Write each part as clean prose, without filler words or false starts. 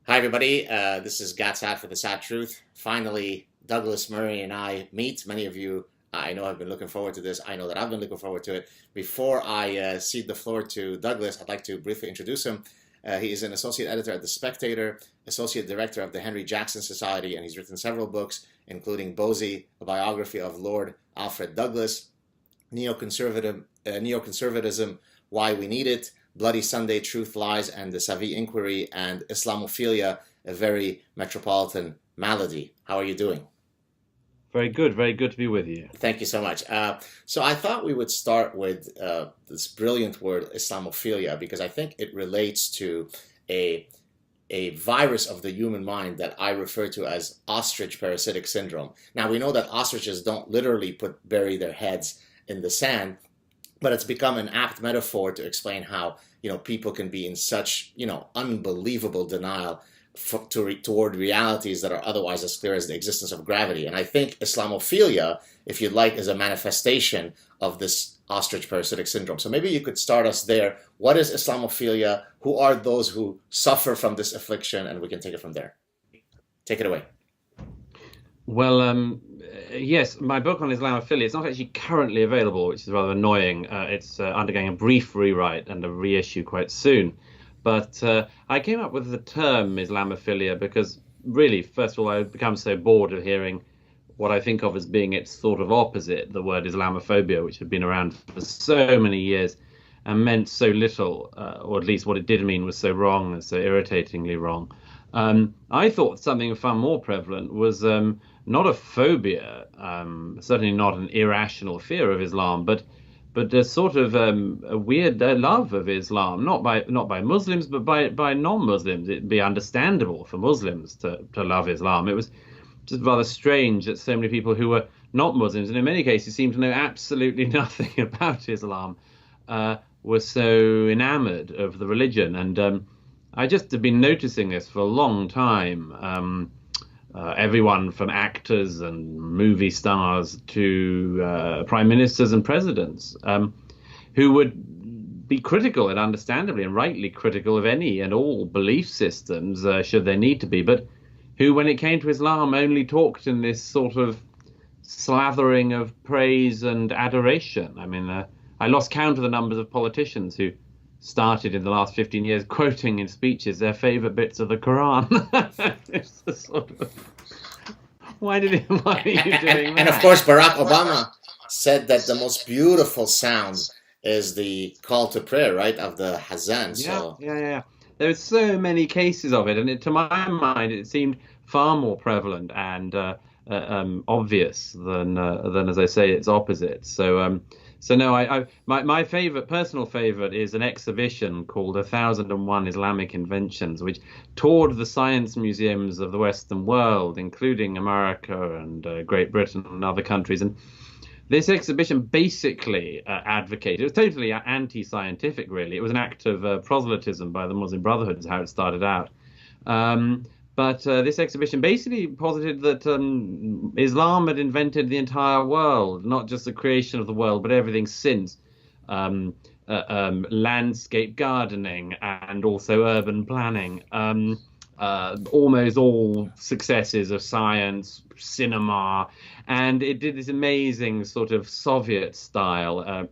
Hi, everybody. This is SAAD for the SAAD Truth. Finally, Douglas Murray and I meet. Many of you, I know, have been looking forward to this. I know that I've been looking forward to it. Before I cede the floor to Douglas, I'd like to briefly introduce him. He is an associate editor at The Spectator, associate director of the Henry Jackson Society, and he's written several books, including Bosie, a biography of Lord Alfred Douglas, Neoconservatism, Why We Need It, Bloody Sunday, Truth, Lies, and the Savi Inquiry, and Islamophilia, a very metropolitan malady. How are you doing? Very good to be with you. Thank you so much. So I thought we would start with this brilliant word, Islamophilia, because I think it relates to a virus of the human mind that I refer to as ostrich parasitic syndrome. Now, we know that ostriches don't literally bury their heads in the sand, but it's become an apt metaphor to explain how, people can be in such, unbelievable denial toward realities that are otherwise as clear as the existence of gravity. And I think Islamophilia, if you'd like, is a manifestation of this ostrich parasitic syndrome. So maybe you could start us there. What is Islamophilia? Who are those who suffer from this affliction? And we can take it from there. Take it away. Well, yes, my book on Islamophilia, it's not actually currently available, which is rather annoying. It's undergoing a brief rewrite and a reissue quite soon. But I came up with the term Islamophilia because really, first of all, I've become so bored of hearing what I think of as being its sort of opposite, the word Islamophobia, which had been around for so many years and meant so little, or at least what it did mean was so wrong and so irritatingly wrong. I thought something far more prevalent was not a phobia, certainly not an irrational fear of Islam, but a sort of a weird love of Islam, not by Muslims, but by non-Muslims. It'd be understandable for Muslims to love Islam. It was just rather strange that so many people who were not Muslims, and in many cases seemed to know absolutely nothing about Islam, were so enamored of the religion. And I just have been noticing this for a long time. Everyone from actors and movie stars to prime ministers and presidents who would be critical, and understandably and rightly critical, of any and all belief systems, should they need to be, but who, when it came to Islam, only talked in this sort of slathering of praise and adoration. I mean, I lost count of the numbers of politicians who started in the last 15 years quoting in speeches their favorite bits of the Quran. It's the sort of, why are you doing that? And of course, Barack Obama said that the most beautiful sound is the call to prayer, right, of the Hazan. Yeah. There were so many cases of it, and to my mind, it seemed far more prevalent and obvious than, as I say, its opposite. So no, my personal favorite is an exhibition called 1001 Islamic Inventions, which toured the science museums of the Western world, including America and Great Britain and other countries. And this exhibition basically advocated, it was totally anti-scientific, really. It was an act of proselytism by the Muslim Brotherhood is how it started out. But this exhibition basically posited that Islam had invented the entire world, not just the creation of the world, but everything since. Landscape gardening and also urban planning. Almost all successes of science, cinema. And it did this amazing sort of Soviet-style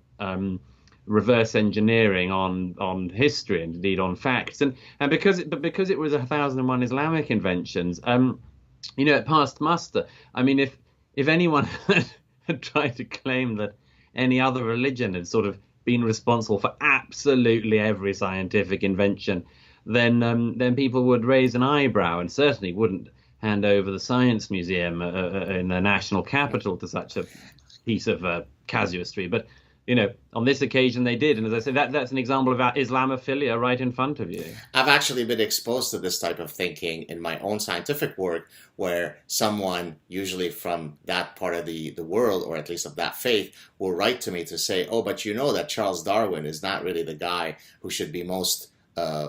reverse engineering on history and indeed on facts, and because it was 1001 Islamic inventions, it passed muster. I mean, if anyone had tried to claim that any other religion had sort of been responsible for absolutely every scientific invention, then people would raise an eyebrow and certainly wouldn't hand over the Science Museum in the national capital to such a piece of casuistry. But on this occasion they did. And as I say, that's an example of Islamophilia right in front of you. I've actually been exposed to this type of thinking in my own scientific work, where someone, usually from that part of the world, or at least of that faith, will write to me to say, oh, but you know that Charles Darwin is not really the guy who should be most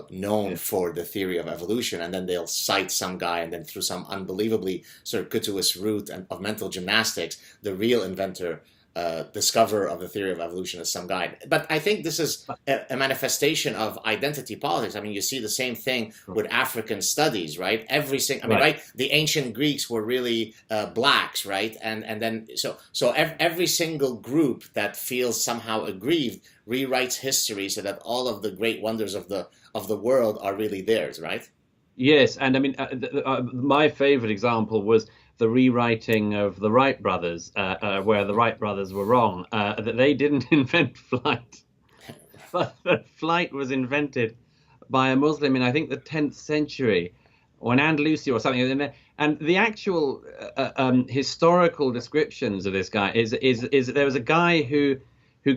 known for the theory of evolution. And then they'll cite some guy, and then through some unbelievably circuitous route of mental gymnastics, the real inventor discoverer of the theory of evolution as some guy. But I think this is a manifestation of identity politics. I mean, you see the same thing with African studies, right? I mean, right? The ancient Greeks were really blacks, right? And then so every single group that feels somehow aggrieved rewrites history so that all of the great wonders of the world are really theirs, right? Yes, and I mean, my favorite example was the rewriting of the Wright brothers, where the Wright brothers were wrong, that they didn't invent flight, but that flight was invented by a Muslim in, I think, the 10th century, or in Andalusia or something. And the actual historical descriptions of this guy is there was a guy who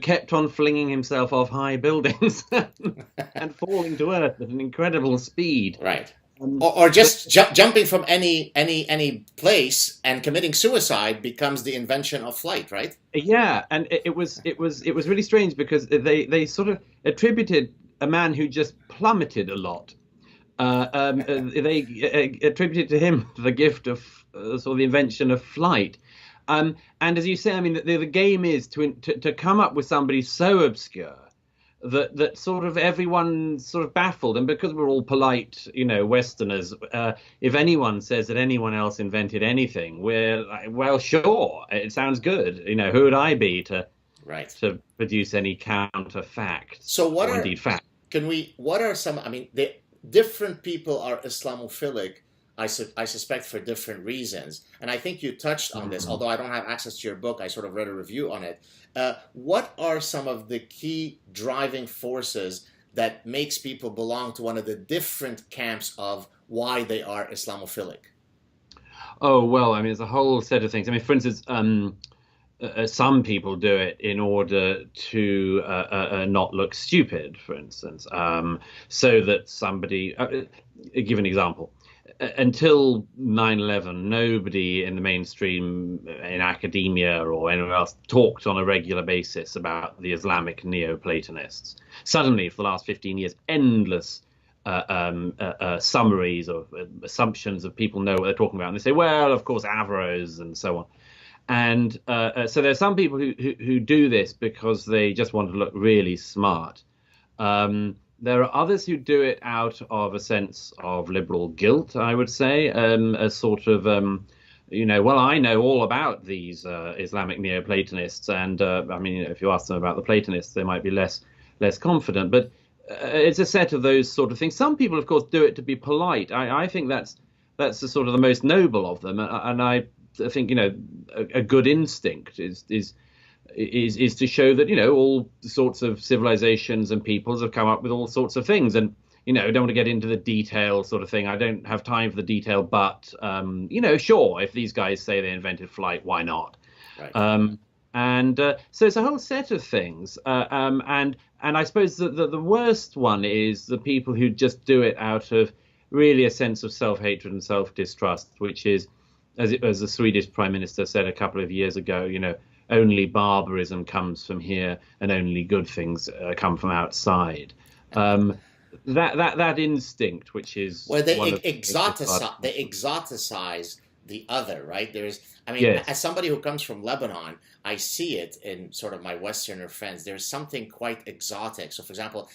kept on flinging himself off high buildings and falling to earth at an incredible speed. Right. Or just jumping from any place and committing suicide becomes the invention of flight, right? Yeah, and it was really strange because they sort of attributed a man who just plummeted a lot. They attributed to him the gift of sort of the invention of flight. And as you say, I mean, the game is to come up with somebody so obscure that sort of everyone's sort of baffled. And because we're all polite, Westerners, if anyone says that anyone else invented anything, we're like, well, sure, it sounds good. Who would I be to produce any counter facts? So what are indeed facts? What are some? I mean, different people are Islamophilic. I suspect for different reasons. And I think you touched on this, although I don't have access to your book. I sort of read a review on it. What are some of the key driving forces that makes people belong to one of the different camps of why they are Islamophilic? Oh, well, I mean, there's a whole set of things. I mean, for instance, some people do it in order to not look stupid, for instance, so that somebody, give an example. Until 9/11, nobody in the mainstream, in academia or anywhere else, talked on a regular basis about the Islamic Neoplatonists. Suddenly, for the last 15 years, endless summaries of assumptions of people know what they're talking about. And they say, well, of course, Averroes and so on. And so there are some people who do this because they just want to look really smart. There are others who do it out of a sense of liberal guilt, I would say, a sort of, well, I know all about these Islamic Neoplatonists, and I mean, if you ask them about the Platonists, they might be less confident. But it's a set of those sort of things. Some people, of course, do it to be polite. I think that's the sort of the most noble of them, and I think a good instinct is to show that all sorts of civilizations and peoples have come up with all sorts of things, and I don't want to get into the detail sort of thing. I don't have time for the detail, but sure, if these guys say they invented flight, why not? Right. So it's a whole set of things, and I suppose the worst one is the people who just do it out of really a sense of self-hatred and self-distrust, which is, as the Swedish Prime Minister said a couple of years ago, only barbarism comes from here, and only good things come from outside. That instinct, which is they exoticize the other, right? Yes. As somebody who comes from Lebanon, I see it in sort of my Westerner friends. There's something quite exotic. So, for example,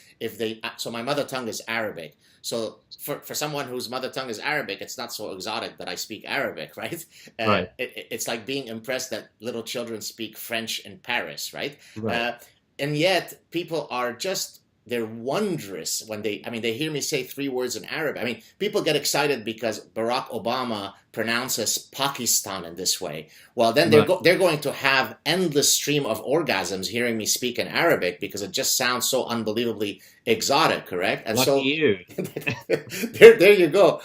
so my mother tongue is Arabic. So for someone whose mother tongue is Arabic, it's not so exotic that I speak Arabic, right? Right. It's like being impressed that little children speak French in Paris, right? Right. And yet people are they're wondrous when they hear me say 3 words in Arabic. I mean, people get excited because Barack Obama pronounces Pakistan in this way. Well, then they're going to have endless stream of orgasms hearing me speak in Arabic because it just sounds so unbelievably exotic, correct? And Lucky you. there you go.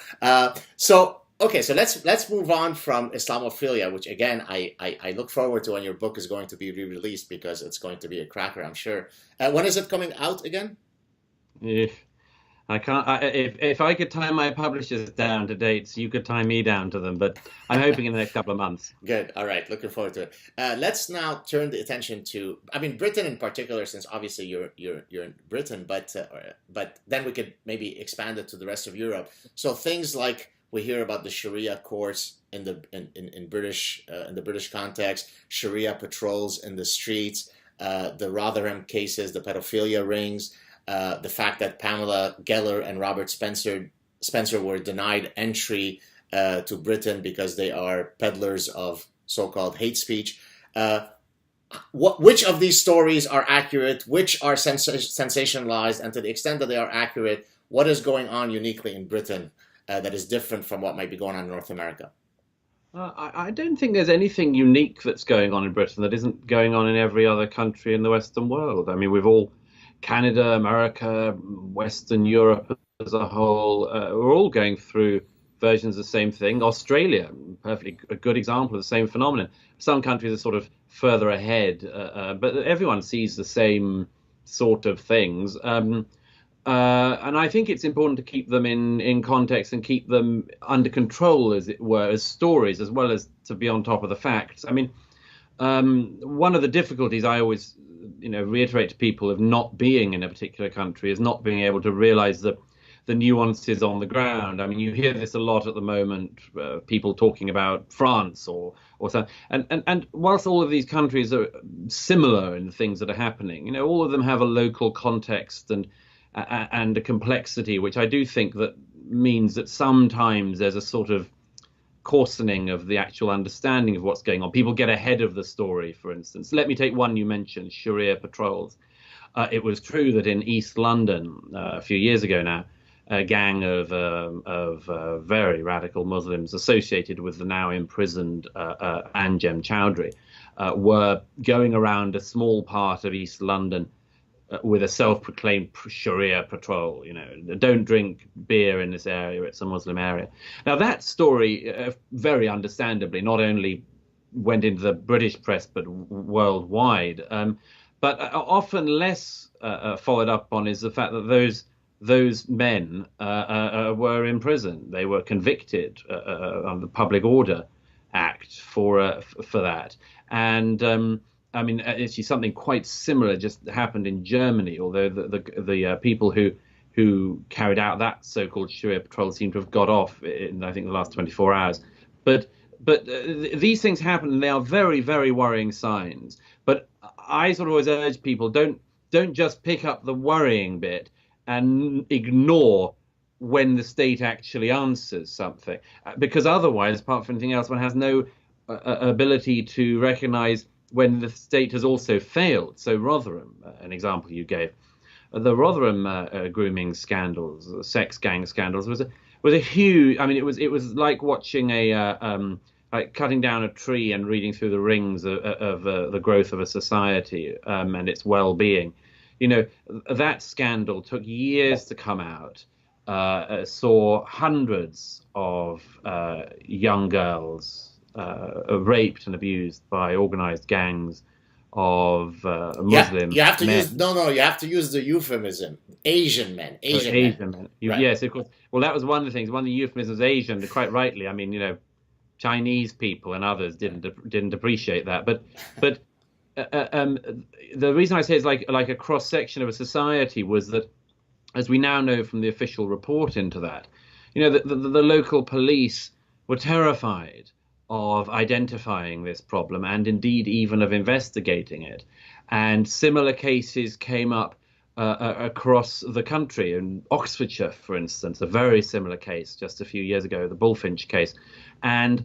Okay, so let's move on from Islamophilia, which again I look forward to when your book is going to be re-released because it's going to be a cracker, I'm sure. When is it coming out again? I can't. If I could tie my publishers down to dates, you could tie me down to them. But I'm hoping in the next couple of months. Good. All right. Looking forward to it. Let's now turn the attention to, Britain in particular, since obviously you're in Britain, but then we could maybe expand it to the rest of Europe. So things like We hear about the Sharia courts in the British context, Sharia patrols in the streets, the Rotherham cases, the pedophilia rings, the fact that Pamela Geller and Robert Spencer were denied entry to Britain because they are peddlers of so-called hate speech. Which of these stories are accurate? Which are sensationalized? And to the extent that they are accurate, what is going on uniquely in Britain that is different from what might be going on in North America? I don't think there's anything unique that's going on in Britain that isn't going on in every other country in the Western world. I mean, we've all, Canada, America, Western Europe as a whole, we're all going through versions of the same thing. Australia, perfectly a good example of the same phenomenon. Some countries are sort of further ahead, but everyone sees the same sort of things. And I think it's important to keep them in context and keep them under control, as it were, as stories, as well as to be on top of the facts. I mean, one of the difficulties I always, reiterate to people of not being in a particular country is not being able to realize the nuances on the ground. I mean, you hear this a lot at the moment, people talking about France or so. And whilst all of these countries are similar in the things that are happening, all of them have a local context and a complexity, which I do think that means that sometimes there's a sort of coarsening of the actual understanding of what's going on. People get ahead of the story, for instance. Let me take one you mentioned, Sharia patrols. It was true that in East London a few years ago now, a gang of very radical Muslims associated with the now imprisoned Anjem Chowdhury were going around a small part of East London with a self-proclaimed Sharia patrol. Don't drink beer in this area, it's a Muslim area. Now that story, very understandably, not only went into the British press, but worldwide. But often less followed up on is the fact that those men were in prison. They were convicted on the Public Order Act for that. And I mean, actually, something quite similar just happened in Germany. Although the people who carried out that so-called Sharia patrol seem to have got off in, I think, the last 24 hours. But these things happen, and they are very, very worrying signs. But I sort of always urge people, don't just pick up the worrying bit and ignore when the state actually answers something, because otherwise, apart from anything else, one has no ability to recognize when the state has also failed. So Rotherham, an example you gave, the Rotherham grooming scandals, sex gang scandals, was a huge. I mean, it was like watching like cutting down a tree and reading through the rings of the growth of a society and its well-being. That scandal took years to come out. Saw hundreds of young girls raped and abused by organized gangs of Muslim you have to men. you have to use the euphemism Asian men. Asian men. Right. Yes, of course. Well, that was one of the things. One of the euphemisms, Asian, quite rightly. I mean, Chinese people and others didn't appreciate that. But the reason I say it's like a cross section of a society was that, as we now know from the official report into that, the local police were terrified of identifying this problem and indeed even of investigating it. And similar cases came up across the country. In Oxfordshire, for instance, a very similar case just a few years ago, the Bullfinch case. And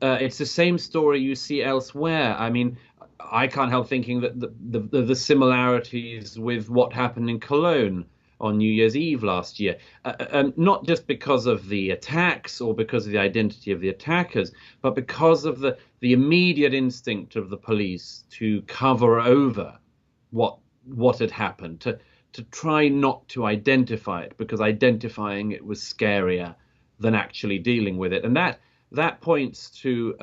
it's the same story you see elsewhere. I mean, I can't help thinking that the similarities with what happened in Cologne on New Year's Eve last year, not just because of the attacks or because of the identity of the attackers, but because of the immediate instinct of the police to cover over what had happened, to try not to identify it, because identifying it was scarier than actually dealing with it. And that points to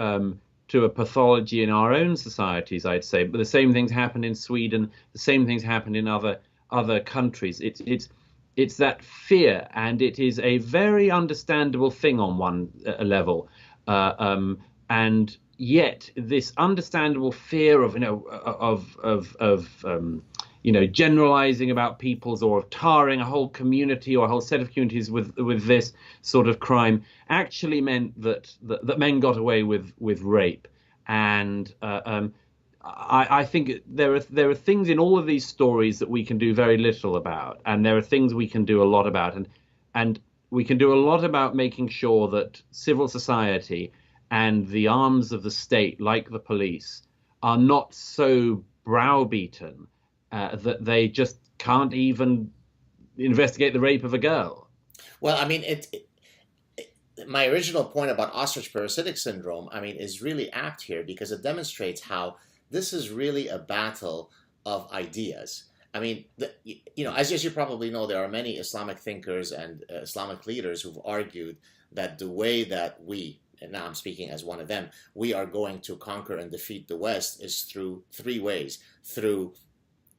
a pathology in our own societies, I'd say. But the same things happened in Sweden. The same things happened in other countries. It's that fear, and it is a very understandable thing on one level, and yet this understandable fear of generalizing about peoples or of tarring a whole community or a whole set of communities with this sort of crime actually meant that men got away with rape. And I think there are things in all of these stories that we can do very little about, and there are things we can do a lot about, and we can do a lot about making sure that civil society and the arms of the state, like the police, are not so browbeaten that they just can't even investigate the rape of a girl. Well, I mean, my original point about ostrich parasitic syndrome, I mean, is really apt here because it demonstrates how this is really a battle of ideas. I mean, as you probably know, there are many Islamic thinkers and Islamic leaders who've argued that the way that we, and now I'm speaking as one of them, we are going to conquer and defeat the West is through three ways: through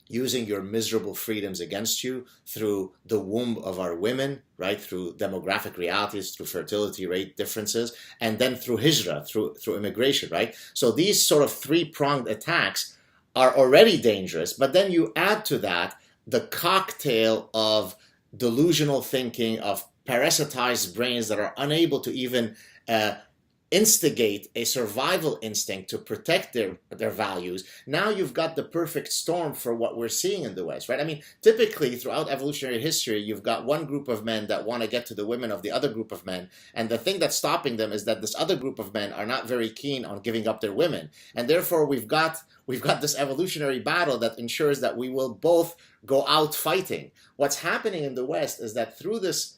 using your miserable freedoms against you, through the womb of our women, right, through demographic realities, through fertility rate differences, and then through hijrah, through immigration, right? So these sort of three-pronged attacks are already dangerous, but then you add to that the cocktail of delusional thinking, of parasitized brains that are unable to even instigate a survival instinct to protect their values. Now you've got the perfect storm for what we're seeing in the West, right? I mean, typically throughout evolutionary history, you've got one group of men that want to get to the women of the other group of men, and the thing that's stopping them is that this other group of men are not very keen on giving up their women, and therefore we've got this evolutionary battle that ensures that we will both go out fighting. What's happening in the West is that through this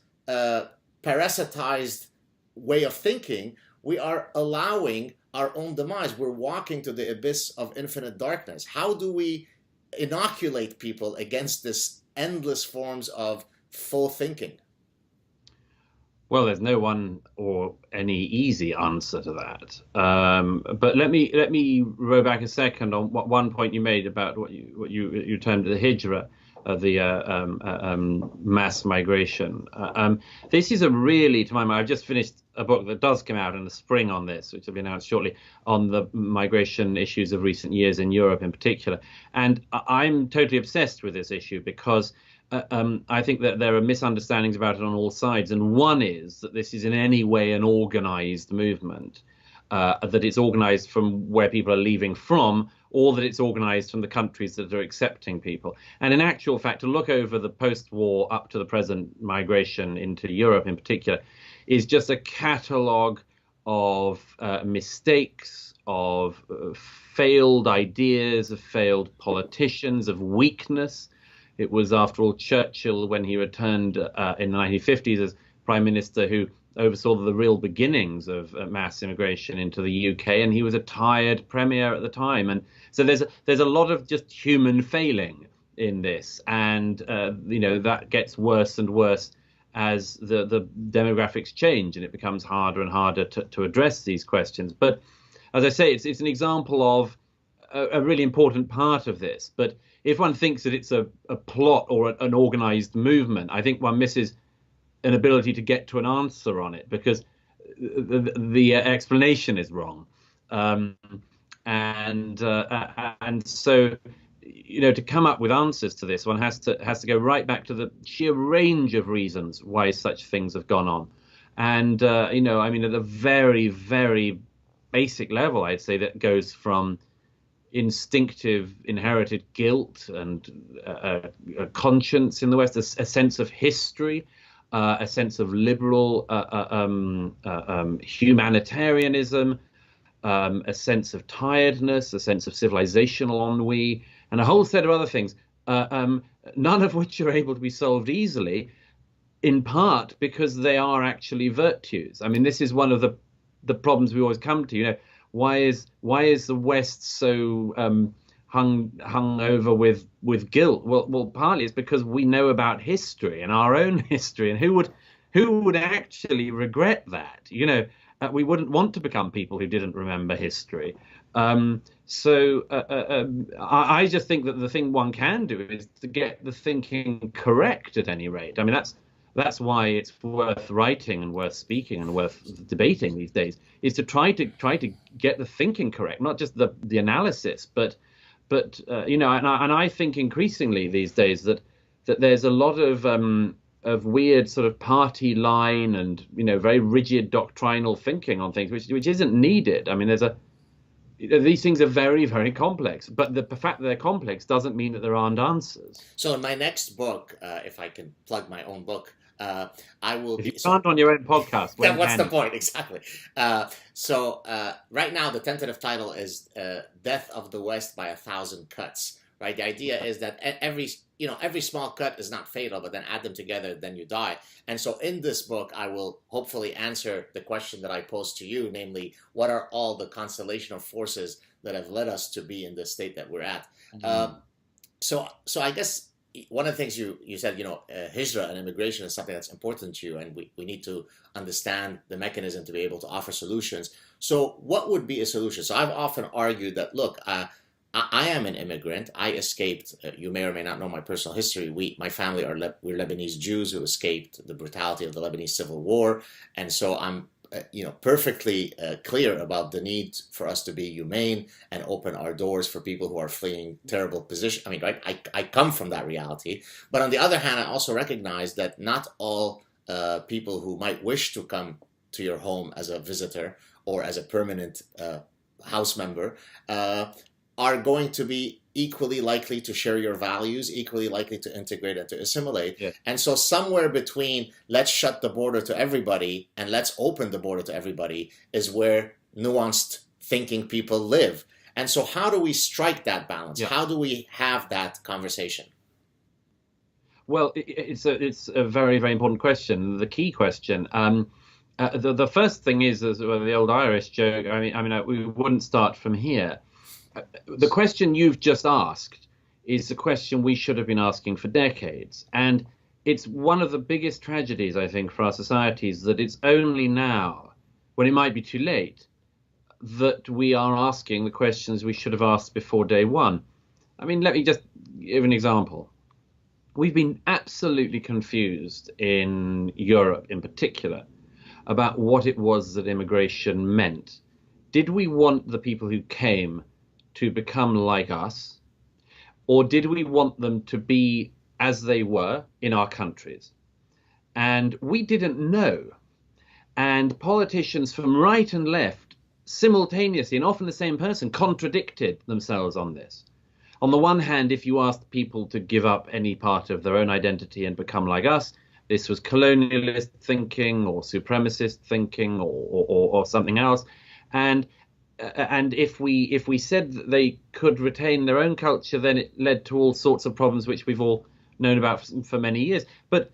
parasitized way of thinking, we are allowing our own demise. We're walking to the abyss of infinite darkness. How do we inoculate people against this endless forms of faux thinking? Well, there's no one or any easy answer to that. But let me row back a second on one point you made about what you termed the hijra, the mass migration. This is a really, to my mind, I've just finished a book that does come out in the spring on this, which will be announced shortly, on the migration issues of recent years in Europe in particular. And I'm totally obsessed with this issue because I think that there are misunderstandings about it on all sides. And one is that this is in any way an organized movement, that it's organized from where people are leaving from, or that it's organized from the countries that are accepting people. And in actual fact, to look over the post-war up to the present migration into Europe in particular is just a catalogue of mistakes, of failed ideas, of failed politicians, of weakness. It was, after all, Churchill, when he returned in the 1950s as Prime Minister, who oversaw the real beginnings of mass immigration into the UK, and he was a tired premier at the time. And so there's a lot of just human failing in this, and that gets worse and worse as the demographics change, and it becomes harder and harder to address these questions. But as I say, it's an example of a really important part of this. But if one thinks that it's a plot or an organized movement, I think one misses an ability to get to an answer on it, because the explanation is wrong. And so, to come up with answers to this, one has to go right back to the sheer range of reasons why such things have gone on. And, I mean, at a very, very basic level, I'd say that goes from instinctive inherited guilt and a conscience in the West, a sense of history, a sense of liberal humanitarianism, a sense of tiredness, a sense of civilizational ennui, and a whole set of other things, none of which are able to be solved easily, in part because they are actually virtues. I mean, this is one of the problems we always come to. Why is the West so hung over with guilt? Well, partly it's because we know about history and our own history, and who would actually regret that? We wouldn't want to become people who didn't remember history. So I just think that the thing one can do is to get the thinking correct at any rate. I mean, that's why it's worth writing and worth speaking and worth debating these days, is to try to get the thinking correct, not just the analysis, but but you know, and I think increasingly these days that there's a lot of weird sort of party line and, you know, very rigid doctrinal thinking on things, which isn't needed. I mean, these things are very, very complex, but the fact that they're complex doesn't mean that there aren't answers. So in my next book, if I can plug my own book, I will If you be. can't on your own podcast, Yeah, when what's can the you? point exactly? Right now, the tentative title is "Death of the West by a Thousand Cuts." Right. The idea is that every small cut is not fatal, but then add them together, then you die. And so, in this book, I will hopefully answer the question that I posed to you, namely, what are all the constellation of forces that have led us to be in the state that we're at? Mm. Um, so I guess one of the things you said, hijra and immigration is something that's important to you, and we need to understand the mechanism to be able to offer solutions. So what would be a solution? So I've often argued that, look, I am an immigrant. I escaped. You may or may not know my personal history. My family we're Lebanese Jews who escaped the brutality of the Lebanese Civil War, and so I'm perfectly clear about the need for us to be humane and open our doors for people who are fleeing terrible position. I mean, right? I come from that reality, but on the other hand, I also recognize that not all people who might wish to come to your home as a visitor or as a permanent house member are going to be equally likely to share your values, equally likely to integrate and to assimilate. Yeah. And so somewhere between let's shut the border to everybody and let's open the border to everybody is where nuanced thinking people live. And so how do we strike that balance? Yeah. How do we have that conversation? Well, it's a very, very important question, the key question. The first thing is, as well, the old Irish joke. I mean, we wouldn't start from here. The question you've just asked is the question we should have been asking for decades. And it's one of the biggest tragedies, I think, for our societies that it's only now, when it might be too late, that we are asking the questions we should have asked before day one. I mean, let me just give an example. We've been absolutely confused in Europe in particular about what it was that immigration meant. Did we want the people who came to become like us, or did we want them to be as they were in our countries? And we didn't know. And politicians from right and left simultaneously, and often the same person, contradicted themselves on this. On the one hand, if you asked people to give up any part of their own identity and become like us, this was colonialist thinking or supremacist thinking or something else. And if we said that they could retain their own culture, then it led to all sorts of problems which we've all known about for many years. But,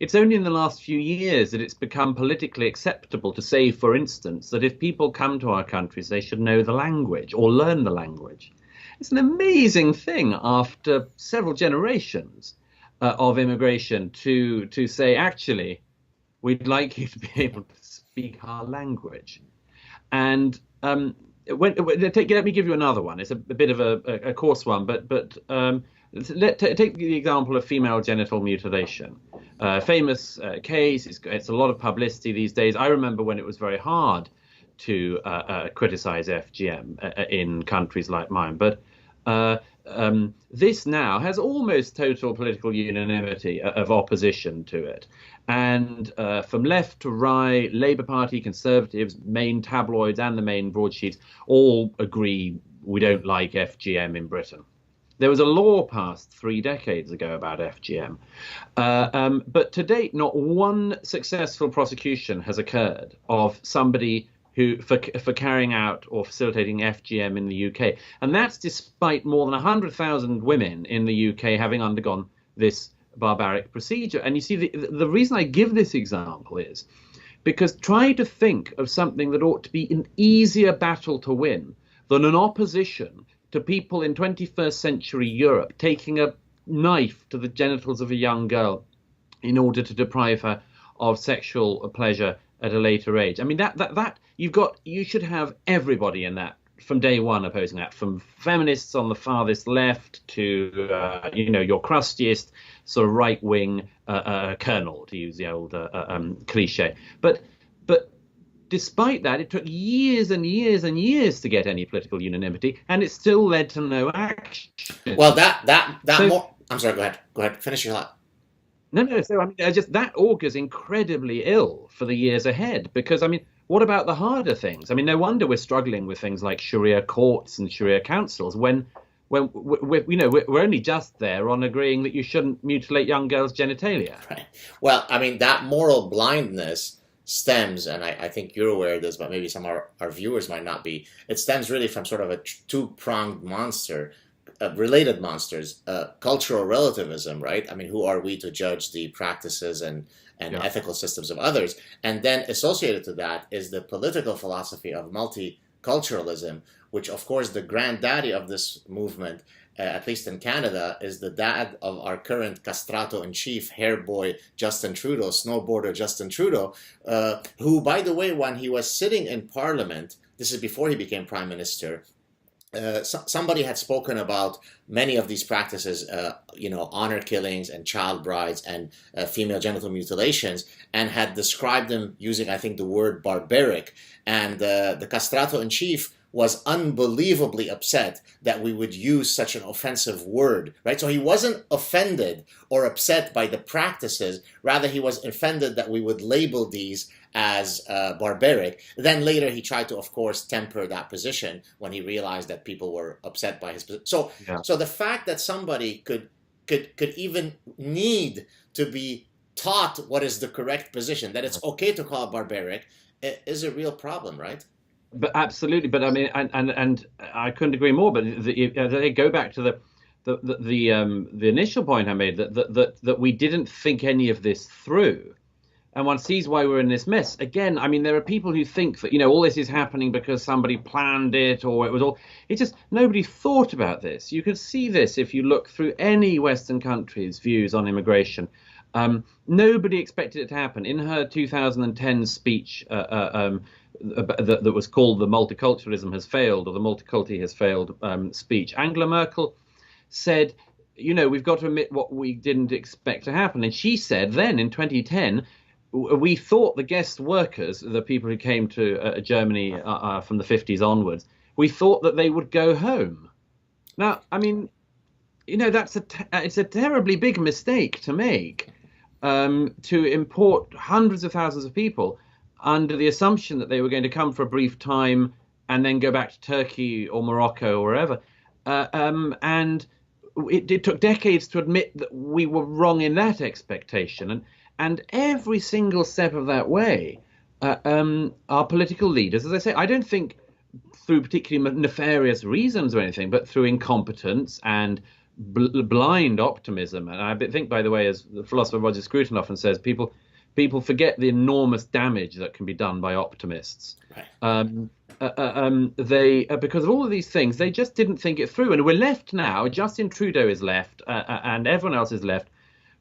it's only in the last few years that it's become politically acceptable to say, for instance, that if people come to our countries, they should know the language or learn the language. It's an amazing thing after several generations of immigration to say, actually, we'd like you to be able to speak our language. And let me give you another one. It's a bit of a coarse one, but take the example of female genital mutilation. Famous case. It's a lot of publicity these days. I remember when it was very hard to criticize FGM in countries like mine, but this now has almost total political unanimity of opposition to it. And from left to right, Labour Party, Conservatives, main tabloids and the main broadsheets all agree we don't like FGM in Britain. There was a law passed 3 decades ago about FGM. But to date, not one successful prosecution has occurred of somebody who for carrying out or facilitating FGM in the UK. And that's despite more than 100,000 women in the UK having undergone this barbaric procedure. And you see, the reason I give this example is because try to think of something that ought to be an easier battle to win than an opposition to people in 21st century Europe taking a knife to the genitals of a young girl in order to deprive her of sexual pleasure at a later age. I mean, that you should have everybody in that from day one opposing that, from feminists on the farthest left to your crustiest sort of right wing colonel, to use the old cliche. But despite that, it took years and years and years to get any political unanimity, and it still led to no action. Well, that So, more. I'm sorry. Go ahead. Go ahead. Finish your thought. no, no. So I mean, just that augurs incredibly ill for the years ahead. Because I mean, what about the harder things? I mean, no wonder we're struggling with things like Sharia courts and Sharia councils when we're only just there on agreeing that you shouldn't mutilate young girls' genitalia. Right. Well, I mean, that moral blindness stems, and I think you're aware of this, but maybe some of our viewers might not be. It stems really from sort of a two-pronged monster, related monsters, cultural relativism, right? I mean, who are we to judge the practices and Yeah. ethical systems of others? And then associated to that is the political philosophy of multiculturalism, which, of course, the granddaddy of this movement, at least in Canada, is the dad of our current castrato-in-chief, hair boy Justin Trudeau, snowboarder Justin Trudeau, who, by the way, when he was sitting in Parliament, this is before he became Prime Minister, somebody had spoken about many of these practices, honor killings and child brides and female genital mutilations, and had described them using, I think, the word barbaric. And the castrato-in-chief was unbelievably upset that we would use such an offensive word, right? So he wasn't offended or upset by the practices. Rather, he was offended that we would label these as barbaric. Then later he tried to, of course, temper that position when he realized that people were upset by his position. Yeah. So the fact that somebody could even need to be taught what is the correct position, that it's okay to call it barbaric, is a real problem, right? But absolutely, but I mean, and I couldn't agree more. But they go back to the initial point I made that we didn't think any of this through, and one sees why we're in this mess again. I mean, there are people who think that all this is happening because somebody planned it, or it was all. It's just nobody thought about this. You can see this if you look through any Western country's views on immigration. Nobody expected it to happen. In her 2010 speech that was called "The Multiculturalism Has Failed" or "The Multiculti Has Failed" speech, Angela Merkel said, we've got to admit what we didn't expect to happen. And she said then in 2010, we thought the guest workers, the people who came to Germany from the 50s onwards, we thought that they would go home. Now, I mean, it's a terribly big mistake to make, to import hundreds of thousands of people under the assumption that they were going to come for a brief time and then go back to Turkey or Morocco or wherever. And it took decades to admit that we were wrong in that expectation. And every single step of that way, our political leaders, as I say, I don't think through particularly nefarious reasons or anything, but through incompetence and blind optimism. And I think, by the way, as the philosopher Roger Scruton often says, people forget the enormous damage that can be done by optimists. Right. They because of all of these things, they just didn't think it through. And we're left now, Justin Trudeau is left, and everyone else is left,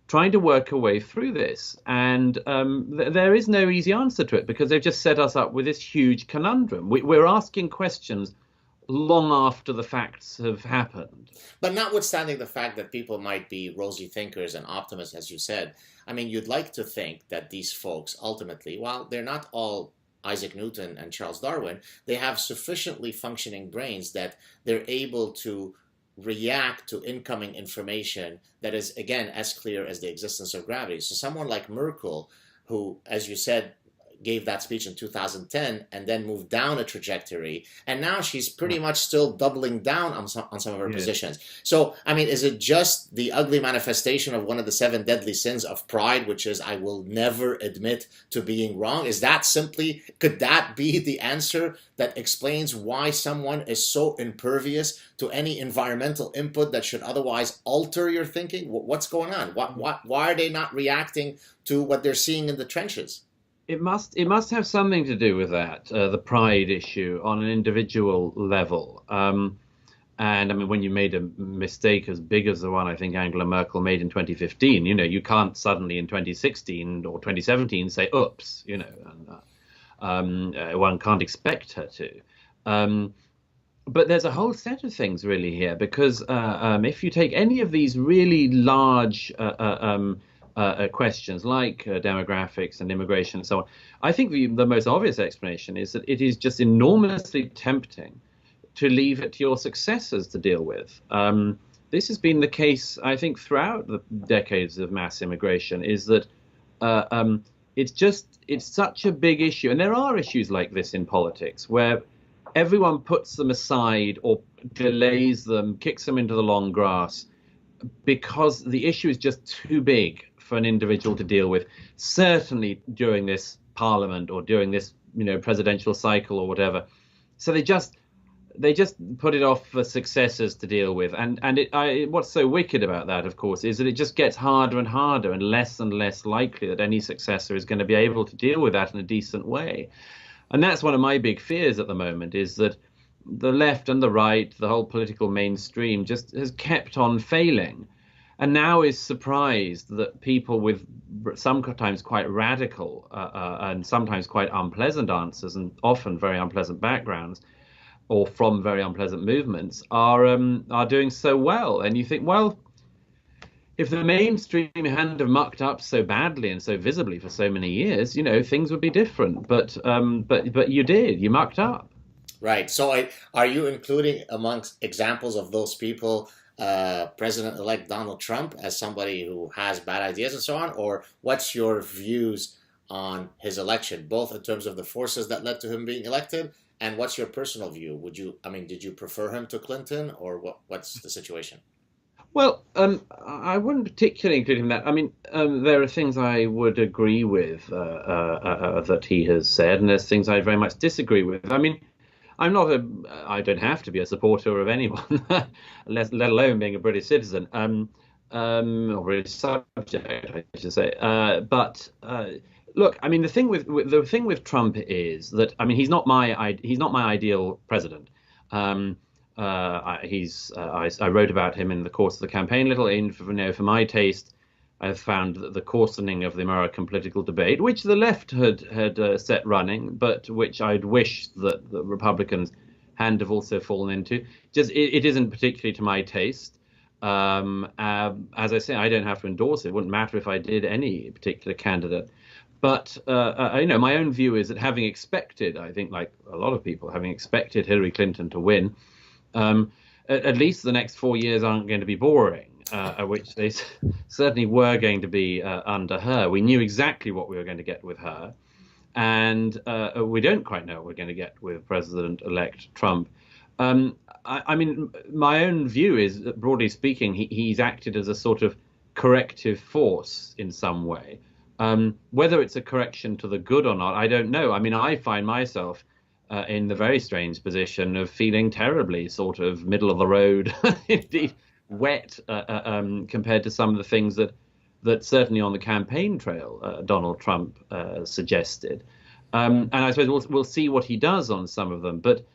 trying to work a way through this. And there is no easy answer to it, because they've just set us up with this huge conundrum. We're asking questions long after the facts have happened. But notwithstanding the fact that people might be rosy thinkers and optimists, as you said, I mean, you'd like to think that these folks ultimately, while they're not all Isaac Newton and Charles Darwin, they have sufficiently functioning brains that they're able to react to incoming information that is, again, as clear as the existence of gravity. So someone like Merkel, who, as you said, gave that speech in 2010 and then moved down a trajectory, and now she's pretty much still doubling down on some of her positions. So, I mean, is it just the ugly manifestation of one of the 7 deadly sins of pride, which is I will never admit to being wrong? Is that simply, could that be the answer that explains why someone is so impervious to any environmental input that should otherwise alter your thinking? What's going on? Why are they not reacting to what they're seeing in the trenches? It must have something to do with that, the pride issue on an individual level. And I mean, when you made a mistake as big as the one I think Angela Merkel made in 2015, you can't suddenly in 2016 or 2017 say, oops, and one can't expect her to. But there's a whole set of things really here, because if you take any of these really large questions like demographics and immigration and so on. I think the most obvious explanation is that it is just enormously tempting to leave it to your successors to deal with. This has been the case, I think, throughout the decades of mass immigration, is that it's such a big issue. And there are issues like this in politics where everyone puts them aside or delays them, kicks them into the long grass because the issue is just too big for an individual to deal with, certainly during this parliament or during this, presidential cycle or whatever. So they just put it off for successors to deal with. And what's so wicked about that, of course, is that it just gets harder and harder and less likely that any successor is going to be able to deal with that in a decent way. And that's one of my big fears at the moment, is that the left and the right, the whole political mainstream, just has kept on failing, and now is surprised that people with sometimes quite radical and sometimes quite unpleasant answers and often very unpleasant backgrounds or from very unpleasant movements are doing so well. And you think, well, if the mainstream hadn't have mucked up so badly and so visibly for so many years, things would be different. But you mucked up. Right. So are you including amongst examples of those people President-elect Donald Trump as somebody who has bad ideas and so on? Or what's your views on his election, both in terms of the forces that led to him being elected, and what's your personal view? Did you prefer him to Clinton, or what's the situation? Well, I wouldn't particularly include him in that. There are things I would agree with that he has said, and there's things I very much disagree with. I don't have to be a supporter of anyone, let alone being a British citizen, or British subject, I should say. But look, the thing with Trump is that he's not my ideal president. I wrote about him in the course of the campaign a little. For my taste, I've found that the coarsening of the American political debate, which the left had set running, but which I'd wish that the Republicans hadn't have also fallen into, it isn't particularly to my taste. As I say, I don't have to endorse it. It wouldn't matter if I did any particular candidate. But my own view is that having expected, I think, like a lot of people, having expected Hillary Clinton to win, at least the next 4 years aren't going to be boring, which they certainly were going to be under her. We knew exactly what we were going to get with her, and we don't quite know what we're going to get with President-elect Trump. My own view is that, broadly speaking, he's acted as a sort of corrective force in some way. Whether it's a correction to the good or not, I don't know. I find myself in the very strange position of feeling terribly sort of middle of the road, indeed wet, compared to some of the things that certainly on the campaign trail Donald Trump suggested. And I suppose we'll see what he does on some of them. But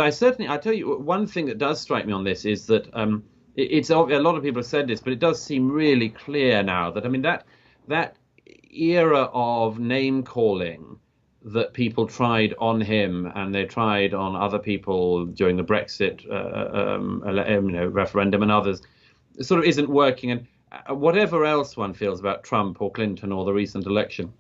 I tell you, one thing that does strike me on this is that it's a lot of people have said this, but it does seem really clear now that that era of name calling that people tried on him and they tried on other people during the Brexit referendum and others, sort of isn't working. And whatever else one feels about Trump or Clinton or the recent election,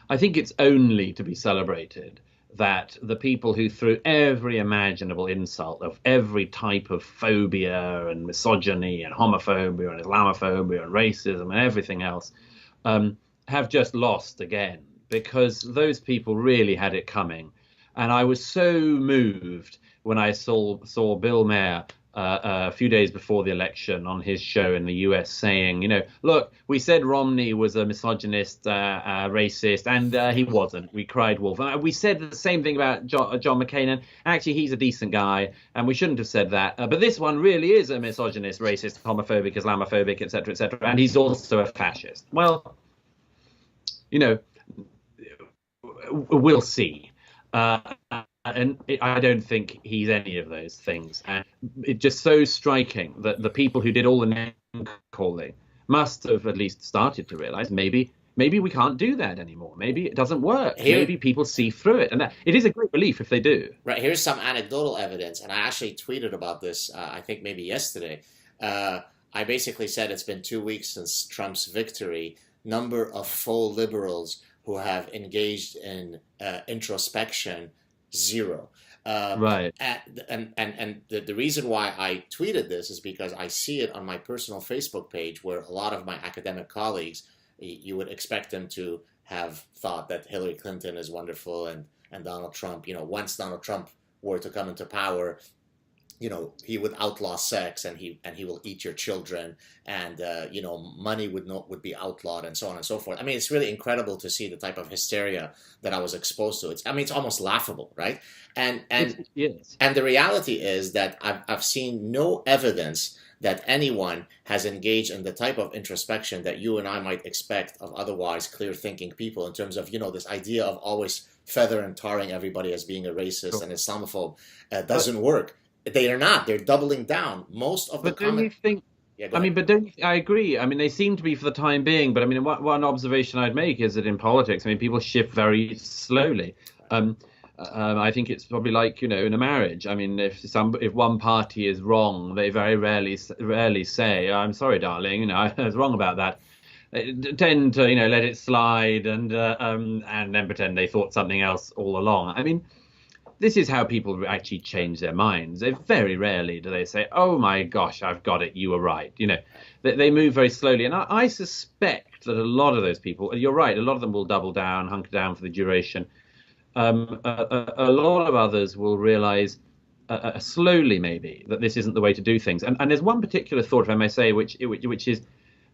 I think it's only to be celebrated that the people who threw every imaginable insult of every type of phobia and misogyny and homophobia and Islamophobia and racism and everything else have just lost again, because those people really had it coming. And I was so moved when I saw Bill Maher a few days before the election on his show in the US saying, look, we said Romney was a misogynist, racist, and he wasn't. We cried wolf. We said the same thing about John McCain, and actually he's a decent guy, and we shouldn't have said that. But this one really is a misogynist, racist, homophobic, Islamophobic, etc., etc., and he's also a fascist. Well, we'll see. I don't think he's any of those things. And it's just so striking that the people who did all the name calling must have at least started to realize maybe we can't do that anymore. Maybe it doesn't work. Maybe people see through it. And it is a great relief if they do. Right. Here's some anecdotal evidence. And I actually tweeted about this, I think maybe yesterday. I basically said it's been 2 weeks since Trump's victory. Number of faux liberals who have engaged in introspection, zero. Um, Right. and the reason why I tweeted this is because I see it on my personal Facebook page where a lot of my academic colleagues, you would expect them to have thought that Hillary Clinton is wonderful and Donald Trump, once Donald Trump were to come into power, he would outlaw sex and he will eat your children and money would be outlawed and so on and so forth. I mean, it's really incredible to see the type of hysteria that I was exposed to. It's almost laughable, right? And Yes. and the reality is that I've seen no evidence that anyone has engaged in the type of introspection that you and I might expect of otherwise clear thinking people in terms of this idea of always feather and tarring everybody as being a racist Sure. and Islamophobe But doesn't work. They are not. They're doubling down. Most of the but don't you comment. think? Yeah, go I ahead. mean, but don't you, I agree. I mean, they seem to be for the time being. But I mean, one observation I'd make is that in politics, I mean, people shift very slowly. Um, I think it's probably like, in a marriage. I mean, if one party is wrong, they very rarely say, "I'm sorry, darling, I was wrong about that." They tend to, let it slide and then pretend they thought something else all along. I mean, this is how people actually change their minds. They very rarely do they say, "Oh my gosh, I've got it. You were right." They move very slowly, and I suspect that a lot of those people, you're right, a lot of them will double down, hunker down for the duration. A lot of others will realize slowly, maybe, that this isn't the way to do things. And there's one particular thought, if I may say, which is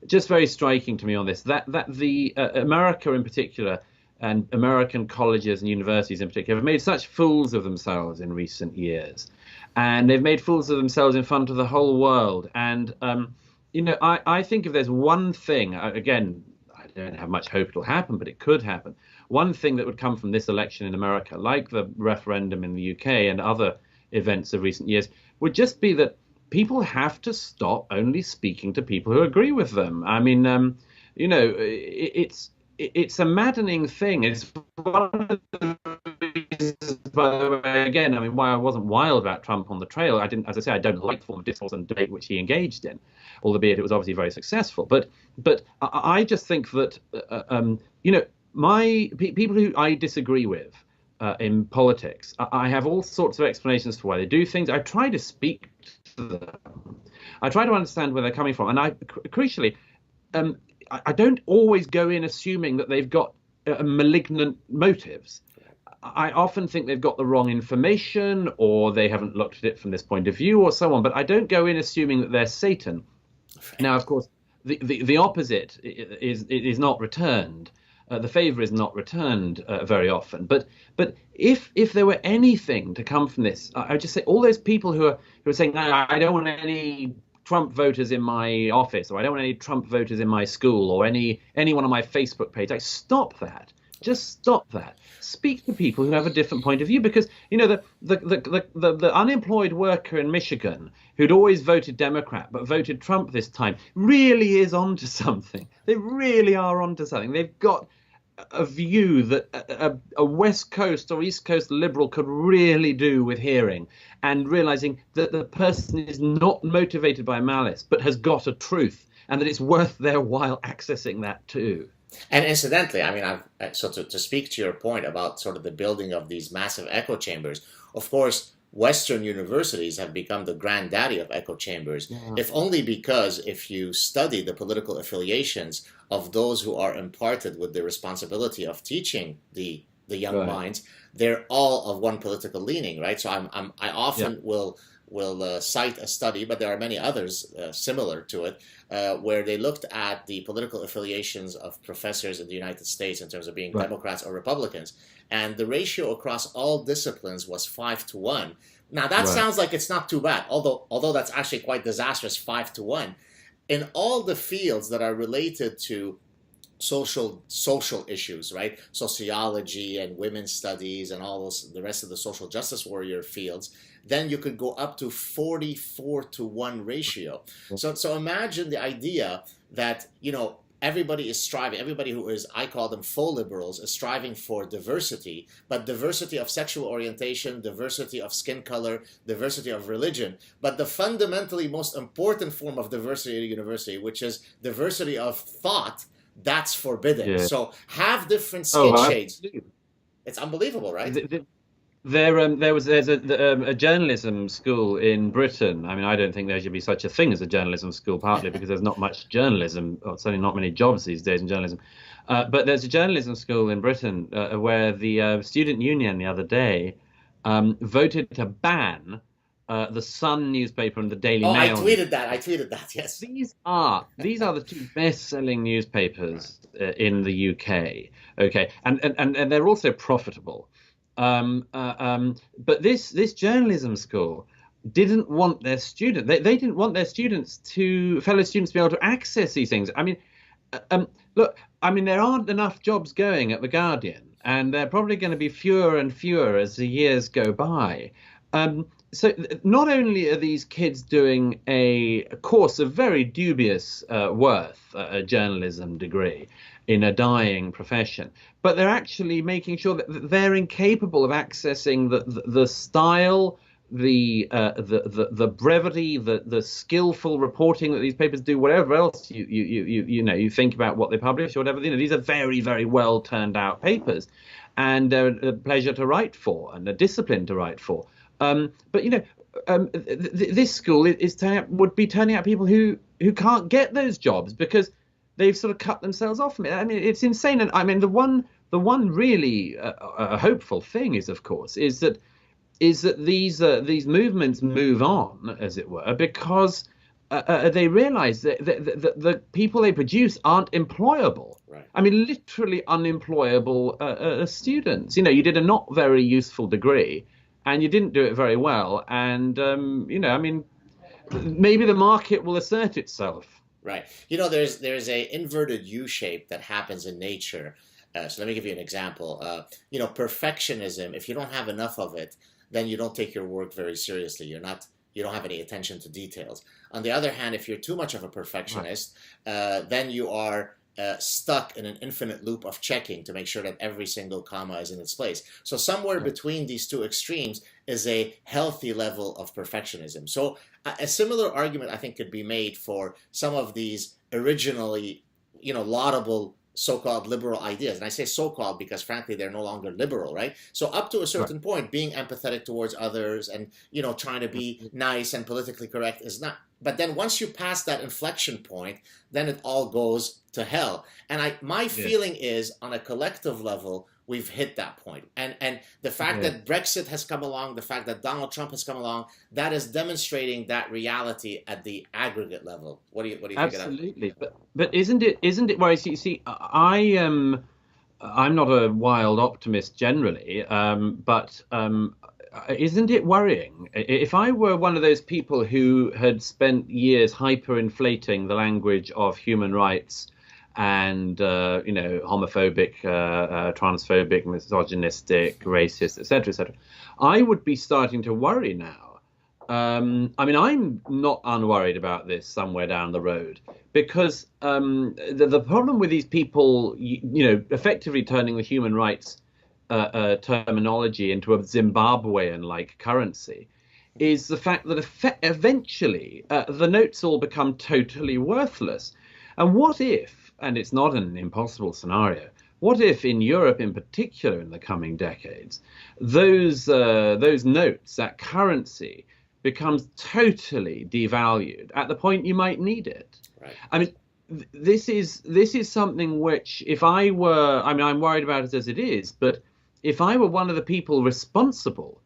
just very striking to me on this, that the America in particular and American colleges and universities in particular have made such fools of themselves in recent years, and they've made fools of themselves in front of the whole world. And I think if there's one thing, again, I don't have much hope it'll happen, but it could happen. One thing that would come from this election in America, like the referendum in the UK and other events of recent years, would just be that people have to stop only speaking to people who agree with them. I mean, it's a maddening thing. It's one of the reasons, by the way, again, I mean, why I wasn't wild about Trump on the trail. I didn't, as I say, I don't like the form of discourse and debate which he engaged in, albeit it was obviously very successful. But I just think that people who I disagree with in politics, I have all sorts of explanations for why they do things. I try to speak to them. I try to understand where they're coming from, and crucially, I don't always go in assuming that they've got malignant motives. I often think they've got the wrong information, or they haven't looked at it from this point of view, or so on. But I don't go in assuming that they're Satan. Now, of course, the opposite is not returned. The favor is not returned very often. But if there were anything to come from this, I would just say all those people who are saying, "No, I don't want any Trump voters in my office, or I don't want any Trump voters in my school, or anyone on my Facebook page," like, stop that. Just stop that. Speak to people who have a different point of view, because the unemployed worker in Michigan who'd always voted Democrat but voted Trump this time really is onto something. They really are onto something. They've got a view that a West Coast or East Coast liberal could really do with hearing, and realizing that the person is not motivated by malice but has got a truth, and that it's worth their while accessing that too. And incidentally, I mean, so to speak to your point about sort of the building of these massive echo chambers, of course, Western universities have become the granddaddy of echo chambers, Yeah. if only because if you study the political affiliations of those who are imparted with the responsibility of teaching the young Right. minds, they're all of one political leaning, right? So I Yeah. often will cite a study, but there are many others similar to it, where they looked at the political affiliations of professors in the United States in terms of being Right. Democrats or Republicans, and the ratio across all disciplines was 5-1. Now that Right. sounds like it's not too bad, although that's actually quite disastrous, 5-1. In all the fields that are related to social issues, right? Sociology and women's studies and all those, the rest of the social justice warrior fields, then you could go up to 44-1 ratio. So imagine the idea that, everybody is striving, everybody who is, I call them faux liberals, is striving for diversity, but diversity of sexual orientation, diversity of skin color, diversity of religion. But the fundamentally most important form of diversity at a university, which is diversity of thought, that's forbidden. Yeah. So have different Oh, skin shades. It's unbelievable, right? There's a journalism school in Britain. I mean, I don't think there should be such a thing as a journalism school, partly because there's not much journalism, or certainly not many jobs these days in journalism. But there's a journalism school in Britain where the student union the other day voted to ban the Sun newspaper and the Daily Oh, Mail. I tweeted that. Yes. These are the two best-selling newspapers in the UK. Okay, and they're also profitable. But this journalism school didn't want their students. They didn't want their fellow students to be able to access these things. I mean, look, I mean, there aren't enough jobs going at the Guardian, and they're probably going to be fewer and fewer as the years go by. So not only are these kids doing a course of very dubious worth, a journalism degree, in a dying profession, but they're actually making sure that they're incapable of accessing the style, the brevity, the skillful reporting that these papers do, whatever else you think about what they publish or whatever. These are very, very well turned out papers, and they're a pleasure to write for and a discipline to write for. But this school would be turning out people who can't get those jobs because they've sort of cut themselves off from it. I mean, it's insane. And I mean, the one really hopeful thing is, of course, is that these movements move on, as it were, because they realize that the people they produce aren't employable. Right. I mean, literally unemployable students. You did a not very useful degree, and you didn't do it very well. And I mean, maybe the market will assert itself. Right. There's a inverted U shape that happens in nature. So let me give you an example. Perfectionism. If you don't have enough of it, then you don't take your work very seriously. You don't have any attention to details. On the other hand, if you're too much of a perfectionist, then you are stuck in an infinite loop of checking to make sure that every single comma is in its place. So somewhere between these two extremes is a healthy level of perfectionism. So a similar argument, I think, could be made for some of these originally, laudable so-called liberal ideas. And I say so-called because, frankly, they're no longer liberal, right? So up to a certain point, being empathetic towards others and, trying to be nice and politically correct is not. But then once you pass that inflection point, then it all goes to hell. And my feeling is, on a collective level, we've hit that point. And the fact that Brexit has come along, the fact that Donald Trump has come along, that is demonstrating that reality at the aggregate level. What do you think of that? Absolutely. But isn't it where I'm not a wild optimist generally, but isn't it worrying? If I were one of those people who had spent years hyperinflating the language of human rights and homophobic, transphobic, misogynistic, racist, etc., I would be starting to worry now. I mean, I'm not unworried about this somewhere down the road, because the problem with these people, effectively turning the human rights terminology into a Zimbabwean-like currency, is the fact that eventually the notes all become totally worthless. And what if, and it's not an impossible scenario, what if in Europe in particular in the coming decades, those notes, that currency, becomes totally devalued at the point you might need it? Right. I mean, this is something which, if I were, I mean, I'm worried about it as it is, but if I were one of the people responsible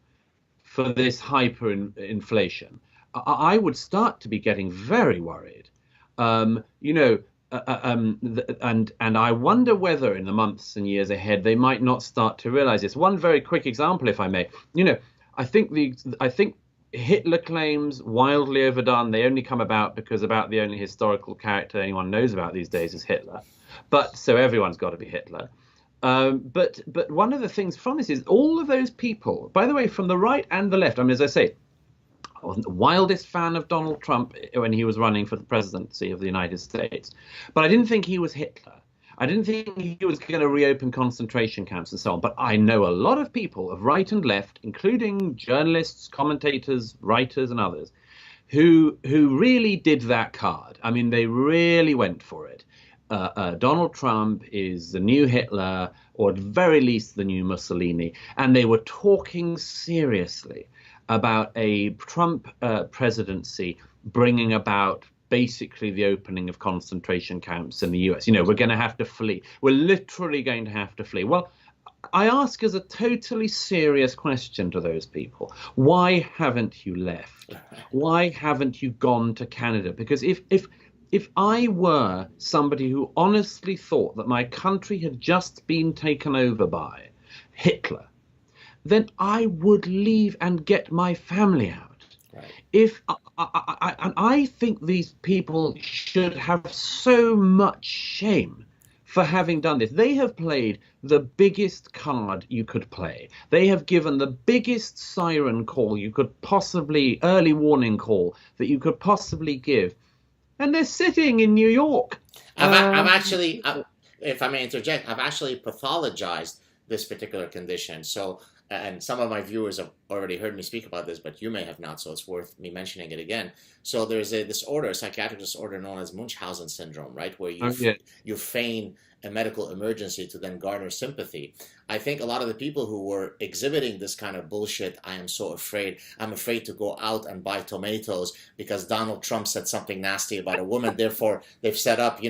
for this hyperinflation, I would start to be getting very worried. And I wonder whether in the months and years ahead they might not start to realize this. One very quick example, if I may. I think Hitler claims, wildly overdone. They only come about because about the only historical character anyone knows about these days is Hitler. But so everyone's got to be Hitler. But one of the things from this is all of those people, by the way, from the right and the left. I mean, as I say, wasn't the wildest fan of Donald Trump when he was running for the presidency of the United States, but I didn't think he was Hitler. I didn't think he was going to reopen concentration camps and so on. But I know a lot of people of right and left, including journalists, commentators, writers, and others, who really did that card. I mean, they really went for it. Donald Trump is the new Hitler, or at very least the new Mussolini. And they were talking seriously about a Trump presidency bringing about basically the opening of concentration camps in the US. You know, we're going to have to flee. We're literally going to have to flee. Well, I ask as a totally serious question to those people, why haven't you left? Why haven't you gone to Canada? Because if I were somebody who honestly thought that my country had just been taken over by Hitler, then I would leave and get my family out. Right. If I think these people should have so much shame for having done this. They have played the biggest card you could play. They have given the biggest siren call you could possibly, early warning call that you could possibly give. And they're sitting in New York. I've actually, if I may interject, I've actually pathologized this particular condition. So, and some of my viewers have already heard me speak about this, but you may have not, so it's worth me mentioning it again. So there's a disorder, a psychiatric disorder known as Munchausen syndrome, right? Where you feign a medical emergency to then garner sympathy. I think a lot of the people who were exhibiting this kind of bullshit, I am so afraid, I'm afraid to go out and buy tomatoes because Donald Trump said something nasty about a woman. Therefore, they've set up,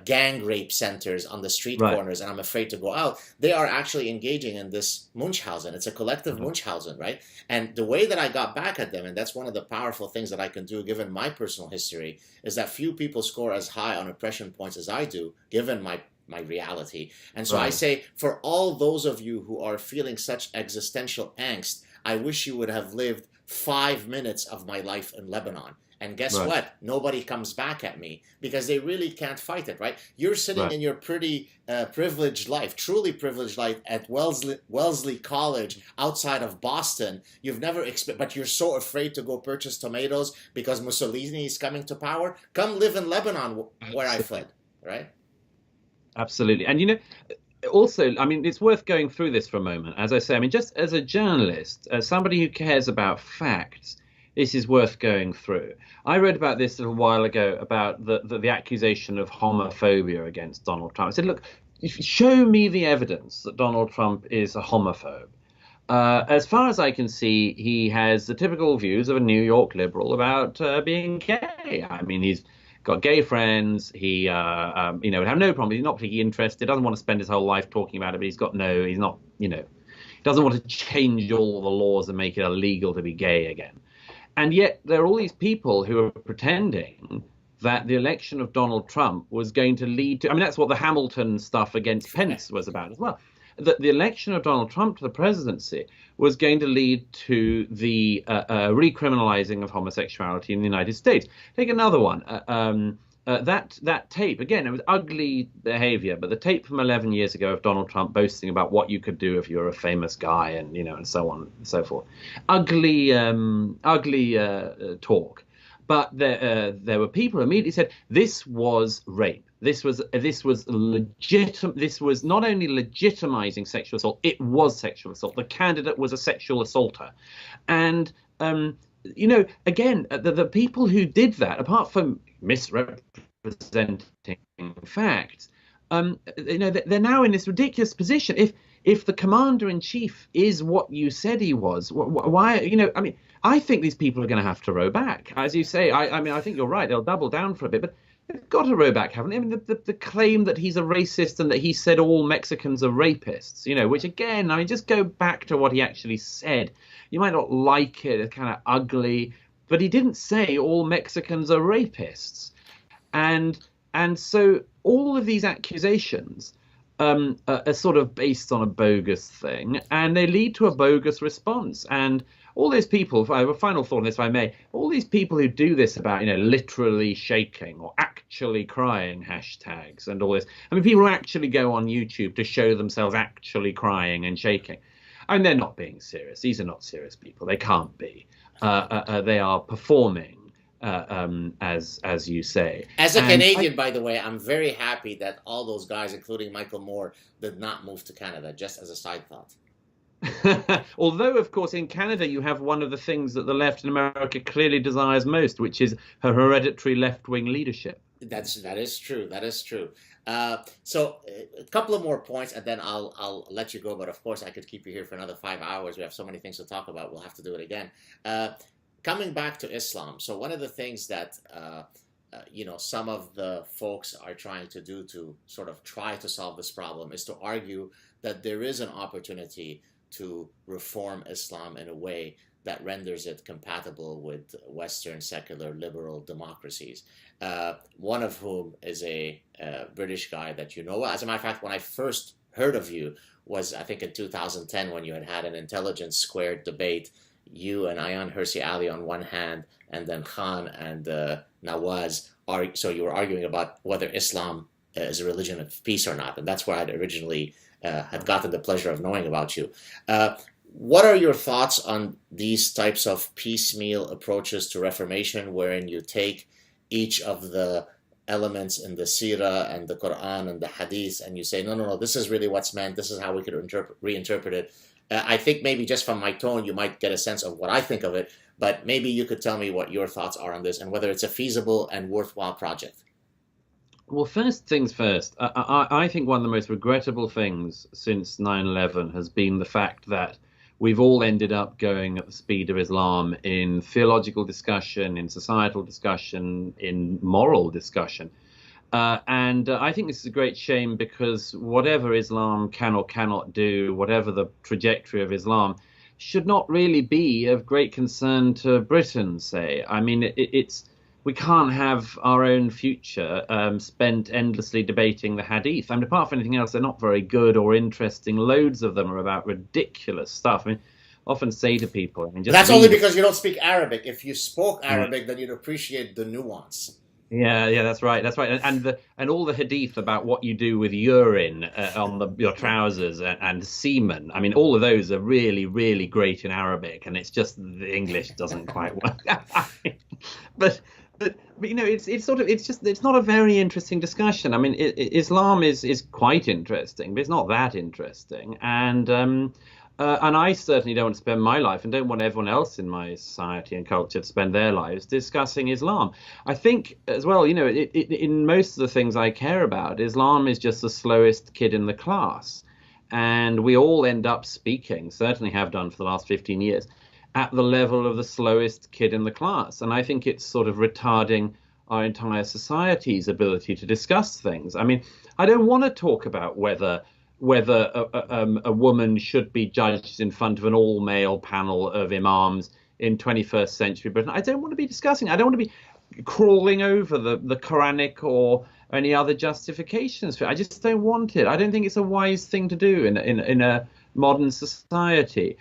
gang rape centers on the street corners, and I'm afraid to go out. They are actually engaging in this Munchausen. It's a collective Munchausen, right? And the way that I got back at them, and that's one of the powerful things that I can do given my personal history, is that few people score as high on oppression points as I do, given my reality. And so I say, for all those of you who are feeling such existential angst, I wish you would have lived 5 minutes of my life in Lebanon. And guess what? Nobody comes back at me because they really can't fight it, right? You're sitting in your pretty privileged life, truly privileged life at Wellesley College outside of Boston. You've never but you're so afraid to go purchase tomatoes because Mussolini is coming to power. Come live in Lebanon where I fled, right? Absolutely. And, also, I mean, it's worth going through this for a moment. As I say, I mean, just as a journalist, as somebody who cares about facts, this is worth going through. I read about this a little while ago about the accusation of homophobia against Donald Trump. I said, look, show me the evidence that Donald Trump is a homophobe. As far as I can see, he has the typical views of a New York liberal about being gay. I mean, he's got gay friends. He, would have no problem. He's not particularly interested. Doesn't want to spend his whole life talking about it. But he's not, doesn't want to change all the laws and make it illegal to be gay again. And yet there are all these people who are pretending that the election of Donald Trump was going to lead to, I mean, that's what the Hamilton stuff against Pence was about as well. That the election of Donald Trump to the presidency was going to lead to the recriminalizing of homosexuality in the United States. Take another one. That tape, again, it was ugly behavior, but the tape from 11 years ago of Donald Trump boasting about what you could do if you're a famous guy and, and so on and so forth. Ugly talk. But there were people who immediately said this was rape. This was legitimate. This was not only legitimizing sexual assault, it was sexual assault. The candidate was a sexual assaulter. And, again, the people who did that, apart from misrepresenting facts, they're now in this ridiculous position. If the commander in chief is what you said he was, why, I think these people are going to have to row back. As you say, I think you're right. They'll double down for a bit, but they've got to row back, haven't they? I mean, the claim that he's a racist and that he said all Mexicans are rapists, which again, just go back to what he actually said. You might not like it, it's kind of ugly, but he didn't say all Mexicans are rapists. And so all of these accusations are sort of based on a bogus thing, and they lead to a bogus response. And all these people, if I have a final thought on this, if I may, all these people who do this about, literally shaking or actually crying hashtags and all this. I mean, people who actually go on YouTube to show themselves actually crying and shaking. And they're not being serious. These are not serious people. They can't be. They are performing, as you say. As a And Canadian, by the way, I'm very happy that all those guys, including Michael Moore, did not move to Canada, just as a side thought. although, of course, in Canada, you have one of the things that the left in America clearly desires most, which is her hereditary left-wing leadership. That is true. That is true. So a couple of more points, and then I'll let you go. But of course, I could keep you here for another 5 hours. We have so many things to talk about. We'll have to do it again. Coming back to Islam. So one of the things that some of the folks are trying to do to sort of try to solve this problem is to argue that there is an opportunity to reform Islam in a way that renders it compatible with Western secular liberal democracies. One of whom is a British guy that you know. As a matter of fact, when I first heard of you was, I think, in 2010 when you had an Intelligence Squared debate, you and Ayaan Hirsi Ali on one hand, and then Khan and Nawaz. So you were arguing about whether Islam is a religion of peace or not, and that's where I'd originally had gotten the pleasure of knowing about you. What are your thoughts on these types of piecemeal approaches to reformation, wherein you take each of the elements in the Sirah and the Quran and the Hadith, and you say, no, this is really what's meant, this is how we could reinterpret it? I think maybe just from my tone, you might get a sense of what I think of it, but maybe you could tell me what your thoughts are on this and whether it's a feasible and worthwhile project. Well, first things first, I think one of the most regrettable things since 9/11 has been the fact that we've all ended up going at the speed of Islam in theological discussion, in societal discussion, in moral discussion. And I think this is a great shame because whatever Islam can or cannot do, whatever the trajectory of Islam, should not really be of great concern to Britain, say. I mean, we can't have our own future spent endlessly debating the Hadith. I mean, apart from anything else, they're not very good or interesting. Loads of them are about ridiculous stuff. I mean, often say to people, that's only because you don't speak Arabic. If you spoke Arabic, then you'd appreciate the nuance. Yeah, that's right. And all the hadith about what you do with urine on your trousers and semen. I mean, all of those are really, really great in Arabic, and it's just the English doesn't quite work. but it's not a very interesting discussion. I mean, Islam is quite interesting, but it's not that interesting. And I certainly don't want to spend my life, and don't want everyone else in my society and culture to spend their lives discussing Islam. I think as well, in most of the things I care about, Islam is just the slowest kid in the class. And we all end up speaking, certainly have done for the last 15 years, at the level of the slowest kid in the class. And I think it's sort of retarding our entire society's ability to discuss things. I mean, I don't want to talk about whether a woman should be judged in front of an all-male panel of imams in 21st century Britain. I don't want to be discussing. I don't want to be crawling over the Quranic or any other justifications for it. I just don't want it. I don't think it's a wise thing to do in a modern society.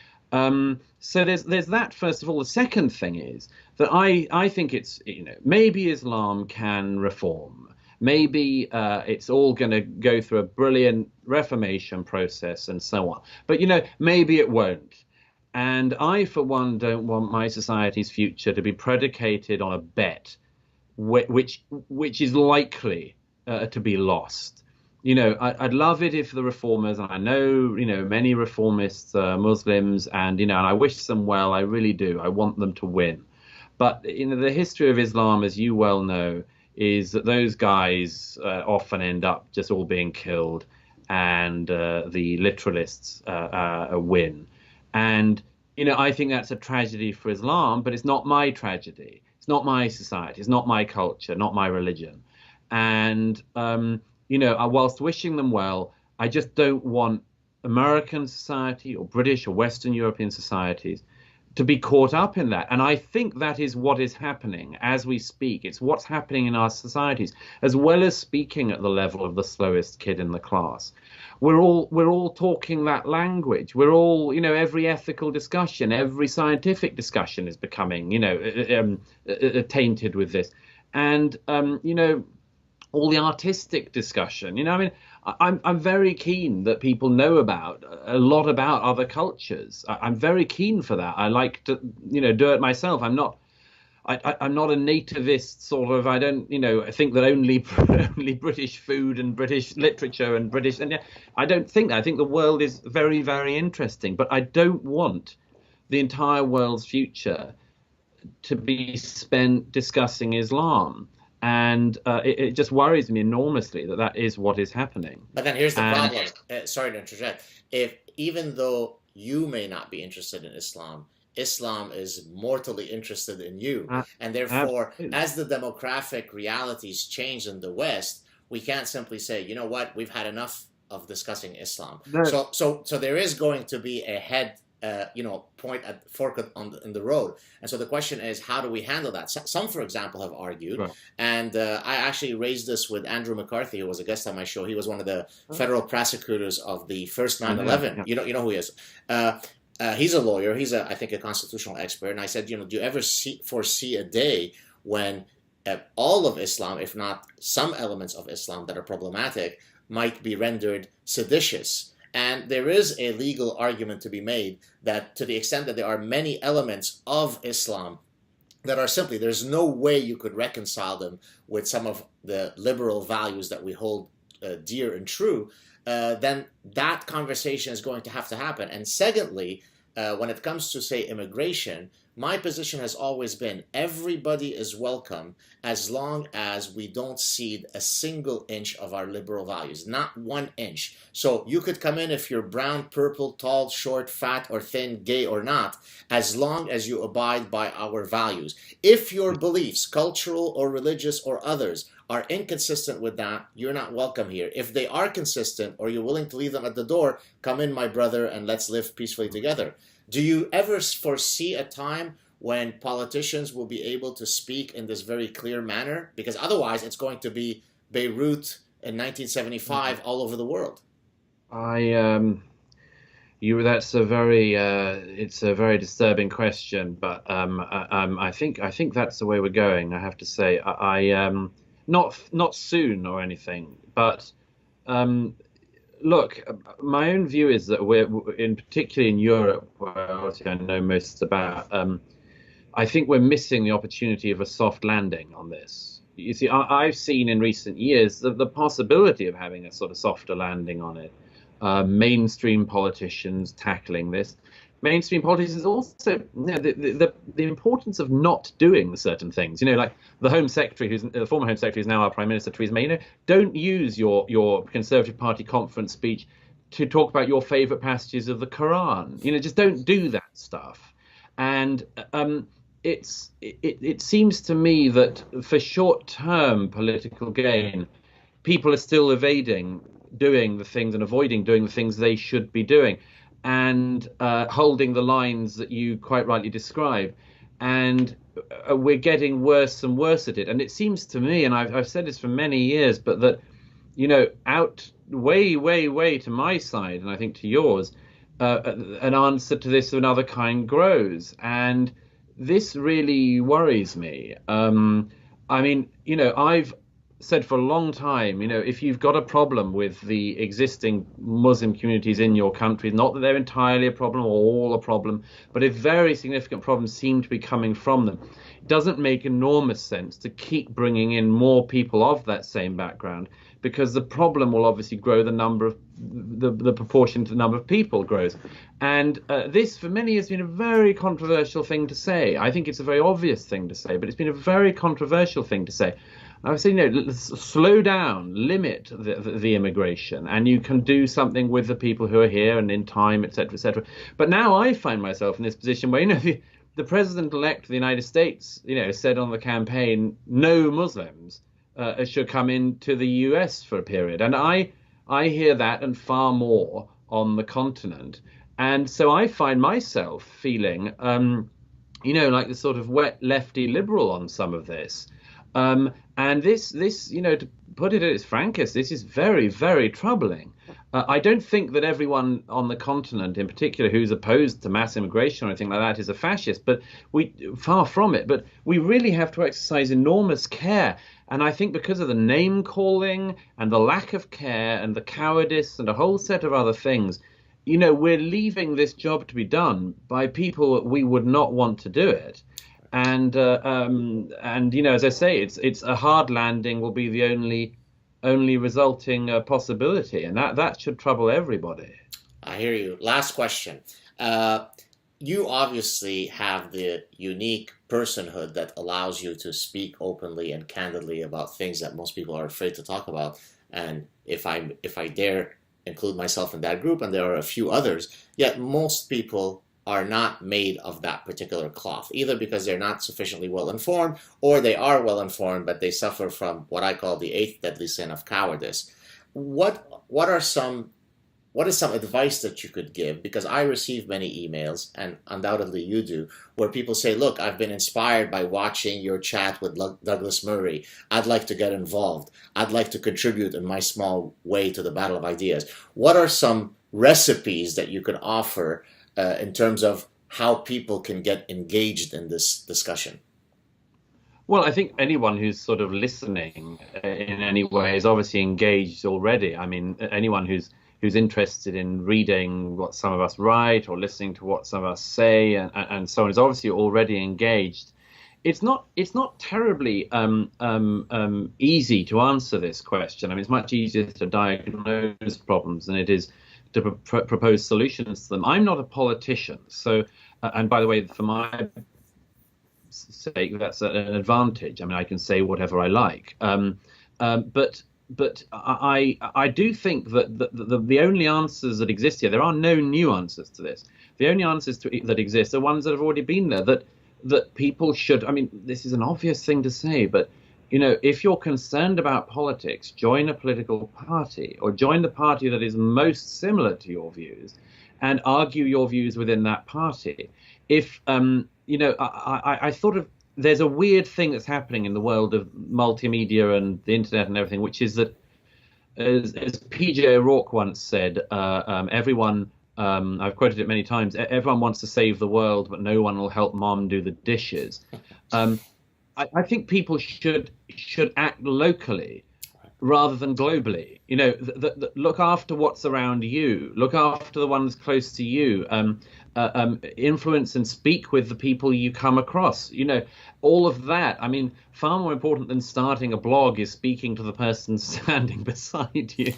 So there's that, first of all. The second thing is that I think it's, maybe Islam can reform. Maybe it's all going to go through a brilliant reformation process and so on. But, maybe it won't. And I, for one, don't want my society's future to be predicated on a bet which is likely to be lost. I'd love it if the reformers, and I know, many reformists are Muslims, and, and I wish them well. I really do. I want them to win. But, the history of Islam, as you well know, is that those guys often end up just all being killed, and the literalists win. And, I think that's a tragedy for Islam, but it's not my tragedy. It's not my society. It's not my culture, not my religion. And, whilst wishing them well, I just don't want American society or British or Western European societies to be caught up in that. And I think that is what is happening as we speak. It's what's happening in our societies, as well as speaking at the level of the slowest kid in the class. We're all talking that language. We're all, every ethical discussion, every scientific discussion is becoming, tainted with this. And, all the artistic discussion. I mean, I'm very keen that people know about a lot about other cultures. I'm very keen for that. I like to, do it myself. I'm not a nativist sort of. I don't, I think that only only British food and British literature and British, and yeah, I don't think that. I think the world is very, very interesting, but I don't want the entire world's future to be spent discussing Islam. And it just worries me enormously that that is what is happening. But then here's the And problem. Sorry to interject. If even though you may not be interested in Islam, Islam is mortally interested in you, uh, and therefore, absolutely. as the demographic realities change in the West, we can't simply say, you know what, we've had enough of discussing Islam. No, So there is going to be a head. Point at fork in the road, and so the question is, how do we handle that? Some, for example, have argued, right. and I actually raised this with Andrew McCarthy, who was a guest on my show. He was one of the federal prosecutors of the first I know that. 9/11. Yeah. You know who he is. He's a lawyer. He's I think, a constitutional expert. And I said, do you ever foresee a day when all of Islam, if not some elements of Islam that are problematic, might be rendered seditious? And there is a legal argument to be made that, to the extent that there are many elements of Islam that are simply, there's no way you could reconcile them with some of the liberal values that we hold dear and true, then that conversation is going to have to happen. And secondly, when it comes to, say, immigration, my position has always been everybody is welcome as long as we don't cede a single inch of our liberal values, not 1 inch. So you could come in if you're brown, purple, tall, short, fat, or thin, gay or not, as long as you abide by our values. If your beliefs, cultural or religious or others, are inconsistent with that, you're not welcome here. If they are consistent, or you're willing to leave them at the door, come in, my brother, and let's live peacefully together. Do you ever foresee a time when politicians will be able to speak in this very clear manner? Because otherwise, it's going to be Beirut in 1975 all over the world. I that's a very it's a very disturbing question, but I think that's the way we're going. I have to say, not soon or anything, but look, my own view is that in particularly in Europe, where obviously I know most about. I think we're missing the opportunity of a soft landing on this. You see, I've seen in recent years the possibility of having a sort of softer landing on it. Mainstream politicians tackling this. Mainstream politicians also, the importance of not doing certain things. Like the Home Secretary, the former Home Secretary, is now our Prime Minister, Theresa May. Don't use your Conservative Party conference speech to talk about your favourite passages of the Quran. Just don't do that stuff. And it seems to me that for short-term political gain, people are still evading doing the things and avoiding doing the things they should be doing, and holding the lines that you quite rightly describe. And we're getting worse and worse at it. And it seems to me, and I've said this for many years, but that, out way, way, way to my side, and I think to yours, an answer to this of another kind grows. And this really worries me. I've said for a long time, if you've got a problem with the existing Muslim communities in your country, not that they're entirely a problem or all a problem, but if very significant problems seem to be coming from them, it doesn't make enormous sense to keep bringing in more people of that same background, because the problem will obviously grow, the number of the proportion to the number of people grows. And this for many has been a very controversial thing to say. I think it's a very obvious thing to say, but it's been a very controversial thing to say. I was saying, slow down, limit the immigration, and you can do something with the people who are here and in time, etc., etc. But now I find myself in this position where, the president-elect of the United States, said on the campaign, no Muslims should come into the US for a period. And I hear that and far more on the continent. And so I find myself feeling, like the sort of wet lefty liberal on some of this. And this, to put it at its frankest, this is very, very troubling. I don't think that everyone on the continent, in particular, who's opposed to mass immigration or anything like that, is a fascist. But far from it. But we really have to exercise enormous care. And I think because of the name calling and the lack of care and the cowardice and a whole set of other things, we're leaving this job to be done by people that we would not want to do it. And as I say, it's a hard landing will be the only resulting possibility, and that should trouble everybody. I hear you. Last question. Uh, you obviously have the unique personhood that allows you to speak openly and candidly about things that most people are afraid to talk about. And if I dare include myself in that group, and there are a few others, yet most people are not made of that particular cloth, either because they're not sufficiently well informed, or they are well informed, but they suffer from what I call the eighth deadly sin of cowardice. What is some advice that you could give? Because I receive many emails, and undoubtedly you do, where people say, look, I've been inspired by watching your chat with Douglas Murray. I'd like to get involved. I'd like to contribute in my small way to the battle of ideas. What are some recipes that you could offer in terms of how people can get engaged in this discussion? Well, I think anyone who's sort of listening in any way is obviously engaged already. I mean, anyone who's interested in reading what some of us write or listening to what some of us say and so on is obviously already engaged. It's not terribly easy to answer this question. I mean, it's much easier to diagnose problems than it is to propose solutions to them. I'm not a politician, so and by the way, for my sake, that's an advantage. I mean, I can say whatever I like. But I do think that the only answers that exist here, there are no new answers to this. The only answers that exist are ones that have already been there. That people should. I mean, this is an obvious thing to say, but if you're concerned about politics, join a political party or join the party that is most similar to your views, and argue your views within that party. If I thought of there's a weird thing that's happening in the world of multimedia and the internet and everything, which is that, as PJ O'Rourke once said, everyone, I've quoted it many times, everyone wants to save the world, but no one will help mom do the dishes. I think people should act locally rather than globally. Look after what's around you. Look after the ones close to you. Influence and speak with the people you come across. All of that. I mean, far more important than starting a blog is speaking to the person standing beside you.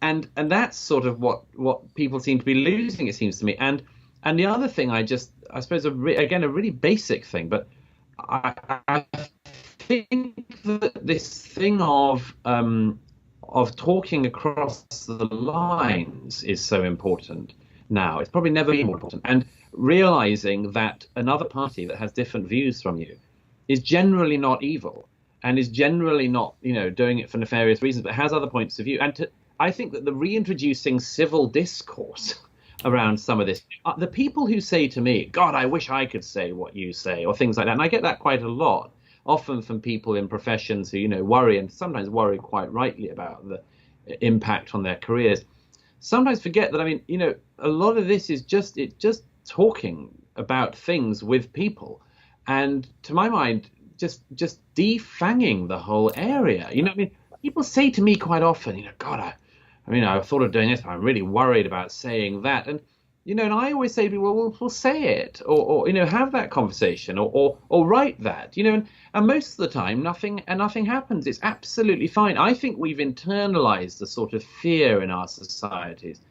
And that's sort of what people seem to be losing, it seems to me. And the other thing, I suppose, again, a really basic thing, but I think that this thing of talking across the lines is so important now. It's probably never been more important. And realizing that another party that has different views from you is generally not evil and is generally not, doing it for nefarious reasons, but has other points of view. And I think that the reintroducing civil discourse around some of this, the people who say to me, God, I wish I could say what you say, or things like that, and I get that quite a lot, often from people in professions who, worry, and sometimes worry quite rightly about the impact on their careers, sometimes forget that, I mean, a lot of this is just talking about things with people. And to my mind, just defanging the whole area. I mean, people say to me quite often, God, I've thought of doing this, but I'm really worried about saying that. And, and I always say to people, well, we'll say it, or have that conversation, or write that, and most of the time, nothing happens. It's absolutely fine. I think we've internalized a sort of fear in our societies,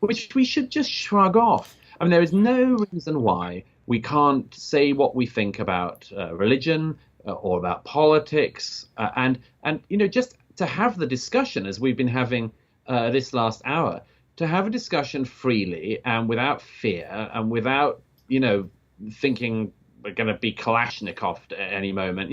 which we should just shrug off. I mean, there is no reason why we can't say what we think about religion or about politics, and just to have the discussion as we've been having this last hour, to have a discussion freely and without fear and without, thinking we're going to be Kalashnikoved at any moment.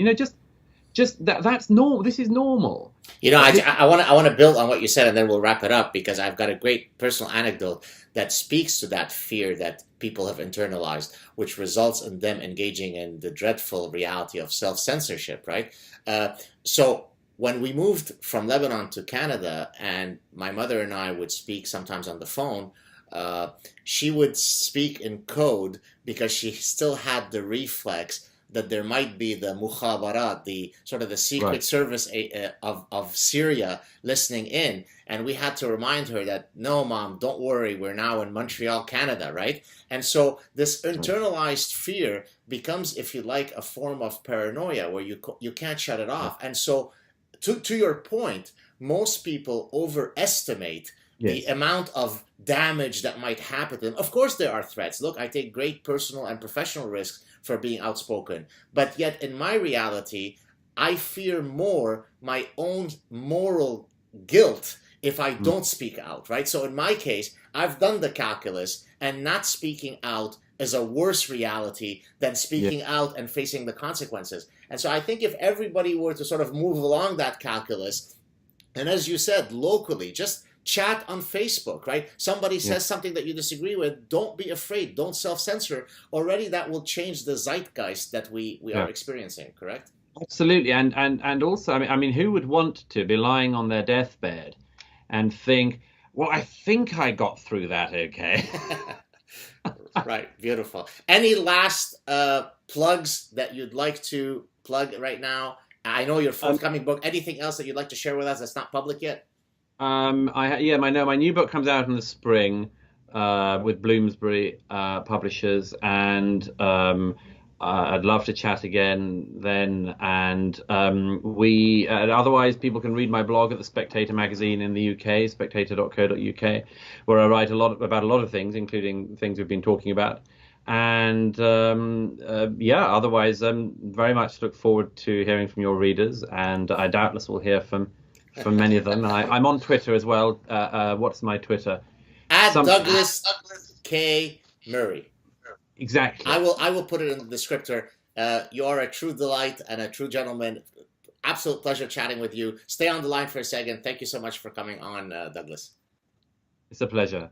Just that's normal. This is normal. I want to build on what you said, and then we'll wrap it up, because I've got a great personal anecdote that speaks to that fear that people have internalized, which results in them engaging in the dreadful reality of self-censorship, right? So when we moved from Lebanon to Canada, and my mother and I would speak sometimes on the phone, she would speak in code because she still had the reflex that there might be the mukhabarat, the sort of the secret Right. service of Syria listening in. And we had to remind her that, no, mom, don't worry, we're now in Montreal, Canada, right? And so this internalized fear becomes, if you like, a form of paranoia where you can't shut it off. And so, to your point, most people overestimate the Yes. amount of damage that might happen to them. Of course, there are threats. Look, I take great personal and professional risks for being outspoken. But yet, in my reality, I fear more my own moral guilt if I don't speak out, right? So in my case, I've done the calculus, and not speaking out is a worse reality than speaking Yes. out and facing the consequences. And so I think if everybody were to sort of move along that calculus, and as you said, locally, just chat on Facebook, right? Somebody says Yes. something that you disagree with, don't be afraid, don't self-censor. Already that will change the zeitgeist that we are Yeah. experiencing, correct? Absolutely. And also, I mean, who would want to be lying on their deathbed and think, well, I think I got through that okay. Right, beautiful. Any last plugs that you'd like to plug right now? I know your Um, forthcoming book. Anything else that you'd like to share with us that's not public yet? yeah, my new book comes out in the spring with Bloomsbury Publishers, and I'd love to chat again then. And we otherwise people can read my blog at the Spectator magazine in the UK, spectator.co.uk, where I write about a lot of things, including things we've been talking about. And yeah, otherwise, very much look forward to hearing from your readers, and I doubtless will hear from many of them. I'm on Twitter as well. What's my Twitter? At Something. Douglas K. Murray. Exactly. I will put it in the descriptor. You are a true delight and a true gentleman. Absolute pleasure chatting with you. Stay on the line for a second. Thank you so much for coming on, Douglas. It's a pleasure.